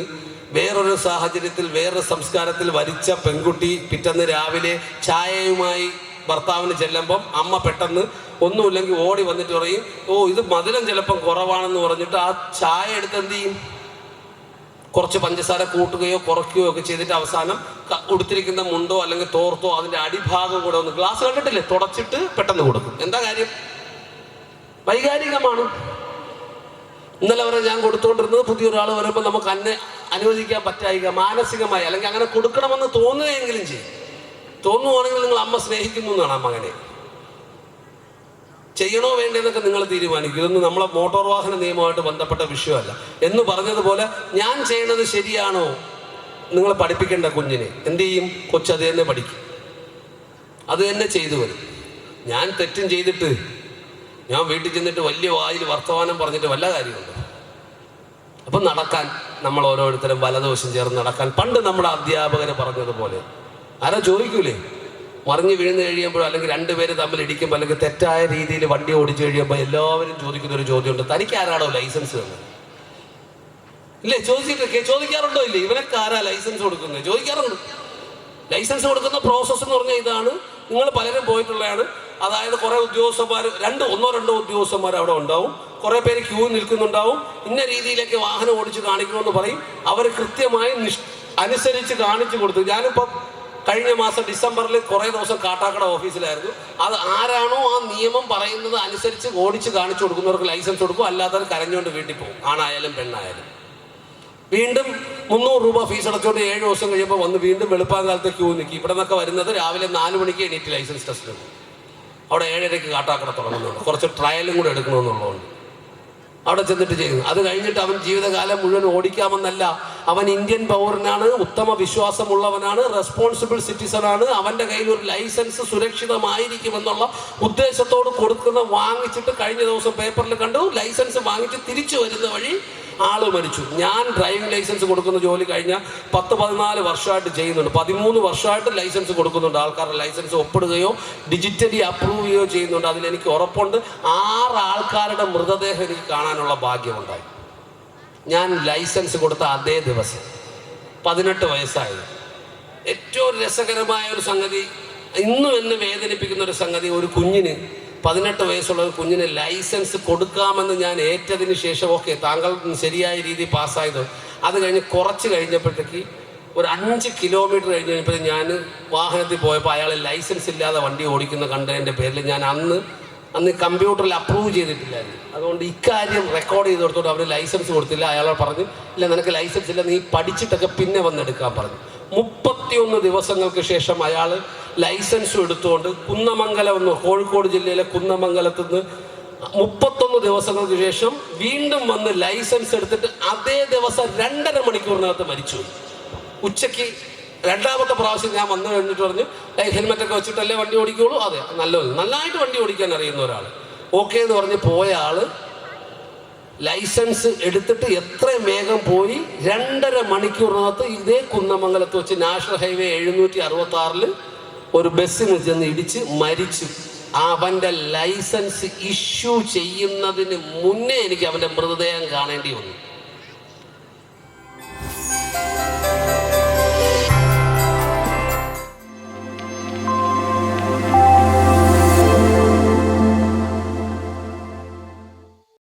വേറൊരു സാഹചര്യത്തിൽ, വേറൊരു സംസ്കാരത്തിൽ വരിച്ച പെൺകുട്ടി പിറ്റന്ന് രാവിലെ ചായയുമായി ഭർത്താവിന് ചെല്ലുമ്പം അമ്മ പെട്ടെന്ന് ഒന്നുമില്ലെങ്കിൽ ഓടി വന്നിട്ട് പറയും, ഓ ഇത് മധുരം ചിലപ്പം കുറവാണെന്ന് പറഞ്ഞിട്ട് ആ ചായ എടുത്ത് എന്ത് ചെയ്യും? കുറച്ച് പഞ്ചസാര കൂട്ടുകയോ കുറയ്ക്കുകയോ ഒക്കെ ചെയ്തിട്ട് അവസാനം ഉടുത്തിരിക്കുന്ന മുണ്ടോ അല്ലെങ്കിൽ തോർത്തോ അതിൻ്റെ അടിഭാഗം കൂടെ ഒന്ന്, ഗ്ലാസ് കണ്ടിട്ടില്ലേ, തുടച്ചിട്ട് പെട്ടെന്ന് കൊടുക്കും. എന്താ കാര്യം? വൈകാരികമാണ്. ഇന്നലെ വരെ ഞാൻ കൊടുത്തുകൊണ്ടിരുന്നത് പുതിയൊരാൾ വരുമ്പോൾ നമുക്ക് അനുവദിക്കാൻ പറ്റായിക, മാനസികമായി, അല്ലെങ്കിൽ അങ്ങനെ കൊടുക്കണമെന്ന് തോന്നുകയെങ്കിലും ചെയ്യും. തോന്നുവാണെങ്കിൽ നിങ്ങൾ അമ്മ സ്നേഹിക്കുന്നു എന്നാണ് ആ മകനെ. ചെയ്യണോ വേണ്ടതെന്നൊക്കെ നിങ്ങൾ തീരുമാനിക്കും. ഇതൊന്നും നമ്മളെ മോട്ടോർ വാഹന നിയമമായിട്ട് ബന്ധപ്പെട്ട വിഷയമല്ല. എന്ന് പറഞ്ഞതുപോലെ ഞാൻ ചെയ്യണത് ശരിയാണോ നിങ്ങൾ പഠിപ്പിക്കേണ്ട കുഞ്ഞിനെ. എന്ത് ചെയ്യും? കൊച്ചത് തന്നെ പഠിക്കും, അത് തന്നെ ചെയ്തു വരും. ഞാൻ തെറ്റും ചെയ്തിട്ട് ഞാൻ വീട്ടിൽ ചെന്നിട്ട് വലിയ വായിൽ വർത്തമാനം പറഞ്ഞിട്ട് വല്ല കാര്യമുണ്ട്? അപ്പം നടക്കാൻ നമ്മൾ ഓരോരുത്തരും വലതുവശം ചേർന്ന് നടക്കാൻ പണ്ട് നമ്മുടെ അധ്യാപകരെ പറഞ്ഞതുപോലെ ആരാ ചോദിക്കൂലേ? മറിഞ്ഞ് വീഴുന്ന് കഴിയുമ്പോൾ, അല്ലെങ്കിൽ 2 പേര് തമ്മിൽ ഇടിക്കുമ്പോൾ, അല്ലെങ്കിൽ തെറ്റായ രീതിയിൽ വണ്ടി ഓടിച്ചു കഴിയുമ്പോൾ എല്ലാവരും ചോദിക്കുന്നൊരു ചോദ്യമുണ്ട്, തനിക്ക് ആരാണോ ലൈസൻസ് തന്നത്? ഇല്ലേ? ചോദിക്കാറുണ്ടോ? ഇല്ലേ? ഇവനൊക്കെ ആരാ ലൈസൻസ് കൊടുക്കുന്നത്? ചോദിക്കാറുണ്ട്. ലൈസൻസ് കൊടുക്കുന്ന പ്രോസസ്സ് എന്ന് പറഞ്ഞാൽ ഇതാണ്. നിങ്ങൾ പലരും പോയിട്ടുള്ളതാണ്. അതായത് കുറേ ഉദ്യോഗസ്ഥന്മാർ, 1-2 ഉദ്യോഗസ്ഥന്മാർ അവിടെ ഉണ്ടാവും. കുറേ പേര് ക്യൂ നിൽക്കുന്നുണ്ടാവും. ഇന്ന രീതിയിലേക്ക് വാഹനം ഓടിച്ച് കാണിക്കണമെന്ന് പറയും. അവർ കൃത്യമായി അനുസരിച്ച് കാണിച്ചു കൊടുത്തു. ഞാനിപ്പം കഴിഞ്ഞ മാസം ഡിസംബറിൽ കുറേ ദിവസം കാട്ടാക്കട ഓഫീസിലായിരുന്നു. അത് ആരാണോ ആ നിയമം പറയുന്നത് അനുസരിച്ച് ഓടിച്ച് കാണിച്ചു കൊടുക്കുന്നവർക്ക് ലൈസൻസ് കൊടുക്കും. അല്ലാത്തവർ കരഞ്ഞുകൊണ്ട് വീട്ടിൽ പോകും, ആണായാലും പെണ്ണായാലും. വീണ്ടും 300 രൂപ ഫീസ് അടച്ചുകൊണ്ട് 7 ദിവസം കഴിയുമ്പോൾ വന്ന് വീണ്ടും വെളുപ്പാങ്കാലത്തെ ക്യൂ നിൽക്കി. ഇവിടെ നിന്നൊക്കെ വരുന്നത് രാവിലെ 4 മണിക്ക് എണീറ്റ് ലൈസൻസ് ടെസ്റ്റ് എടുക്കും. അവിടെ 7:30 കാട്ടാക്കട തുടങ്ങുന്നുണ്ട്. കുറച്ച് ട്രയലും കൂടെ എടുക്കണമെന്നുള്ളതുകൊണ്ട് അവിടെ ചെന്നിട്ട് ചെയ്യുന്നു. അത് കഴിഞ്ഞിട്ട് അവൻ ജീവിതകാലം മുഴുവൻ ഓടിക്കാമെന്നല്ല. അവൻ ഇന്ത്യൻ പൗരനാണ്, ഉത്തമ വിശ്വാസമുള്ളവനാണ്, റെസ്പോൺസിബിൾ സിറ്റിസണാണ്. അവൻ്റെ കയ്യിൽ ഒരു ലൈസൻസ് സുരക്ഷിതമായിരിക്കുമെന്നുള്ള ഉദ്ദേശത്തോട് വാങ്ങിച്ചിട്ട് കഴിഞ്ഞ ദിവസം പേപ്പറിൽ കണ്ടു, ലൈസൻസ് വാങ്ങിച്ച് തിരിച്ചു വരുന്ന വഴി ആള് മരിച്ചു. ഞാൻ ഡ്രൈവിംഗ് ലൈസൻസ് കൊടുക്കുന്ന ജോലി കഴിഞ്ഞ 10-14 വർഷമായിട്ട് ചെയ്യുന്നുണ്ട്. 13 വർഷമായിട്ട് ലൈസൻസ് കൊടുക്കുന്നുണ്ട്. ആൾക്കാരുടെ ലൈസൻസ് ഒപ്പിടുകയോ ഡിജിറ്റലി അപ്രൂവ് ചെയ്യുകയോ ചെയ്യുന്നുണ്ട്. അതിലെനിക്ക് ഉറപ്പുണ്ട്. 6 ആൾക്കാരുടെ മൃതദേഹം എനിക്ക് കാണാനുള്ള ഭാഗ്യമുണ്ടായി. ഞാൻ ലൈസൻസ് കൊടുത്ത അതേ ദിവസം 18 വയസ്സായി. ഏറ്റവും രസകരമായ ഒരു സംഗതി, ഇന്നും എന്നെ വേദനിപ്പിക്കുന്ന ഒരു സംഗതി, ഒരു കുഞ്ഞിന് 18 വയസ്സുള്ള ഒരു കുഞ്ഞിന് ലൈസൻസ് കൊടുക്കാമെന്ന് ഞാൻ ഏറ്റതിന് ശേഷം, ഓക്കെ താങ്കൾ ശരിയായ രീതി പാസ്സായത്, അത് കഴിഞ്ഞ് കുറച്ച് കഴിഞ്ഞപ്പോഴത്തേക്ക് ഒരു 5 കിലോമീറ്റർ കഴിഞ്ഞ് കഴിഞ്ഞപ്പോൾ ഞാൻ വാഹനത്തിൽ പോയപ്പോൾ അയാൾ ലൈസൻസ് ഇല്ലാതെ വണ്ടി ഓടിക്കുന്ന കണ്ടതിൻ്റെ പേരിൽ ഞാൻ അന്ന് കമ്പ്യൂട്ടറിൽ അപ്രൂവ് ചെയ്തിട്ടില്ലായിരുന്നു. അതുകൊണ്ട് ഇക്കാര്യം റെക്കോർഡ് ചെയ്ത് കൊടുത്തോട്ട് അവർ ലൈസൻസ് കൊടുത്തില്ല. അയാളോട് പറഞ്ഞു, ഇല്ല നിനക്ക് ലൈസൻസ് ഇല്ല, നീ പഠിച്ചിട്ടൊക്കെ പിന്നെ വന്നെടുക്കാൻ പറഞ്ഞു. 31 ദിവസങ്ങൾക്ക് ശേഷം അയാൾ ലൈസൻസും എടുത്തുകൊണ്ട് കുന്നമംഗലം എന്ന്, കോഴിക്കോട് ജില്ലയിലെ കുന്നമംഗലത്ത് നിന്ന് 31 ദിവസങ്ങൾക്ക് ശേഷം വീണ്ടും വന്ന് ലൈസൻസ് എടുത്തിട്ട് അതേ ദിവസം 2.5 മണിക്കൂറിനകത്ത് മരിച്ചു. ഉച്ചയ്ക്ക് 2ാമത്തെ പ്രാവശ്യം ഞാൻ വന്നു കഴിഞ്ഞിട്ട് പറഞ്ഞു, ഹെൽമെറ്റൊക്കെ വെച്ചിട്ടല്ലേ വണ്ടി ഓടിക്കുള്ളൂ? അതെ, നല്ലതായിട്ട് വണ്ടി ഓടിക്കാൻ അറിയുന്ന ഒരാൾ. ഓക്കെ എന്ന് പറഞ്ഞ് പോയ ആൾ ലൈസൻസ് എടുത്തിട്ട് എത്രയും വേഗം പോയി 2.5 മണിക്കൂറിനകത്ത് ഇതേ കുന്നമംഗലത്ത് വെച്ച് നാഷണൽ ഹൈവേ 766 ഒരു ബസ്സിന് ചെന്ന് ഇടിച്ച് മരിച്ചു. അവൻ്റെ ലൈസൻസ് ഇഷ്യൂ ചെയ്യുന്നതിന് മുന്നേ എനിക്ക് അവൻ്റെ മൃതദേഹം കാണേണ്ടി വന്നു.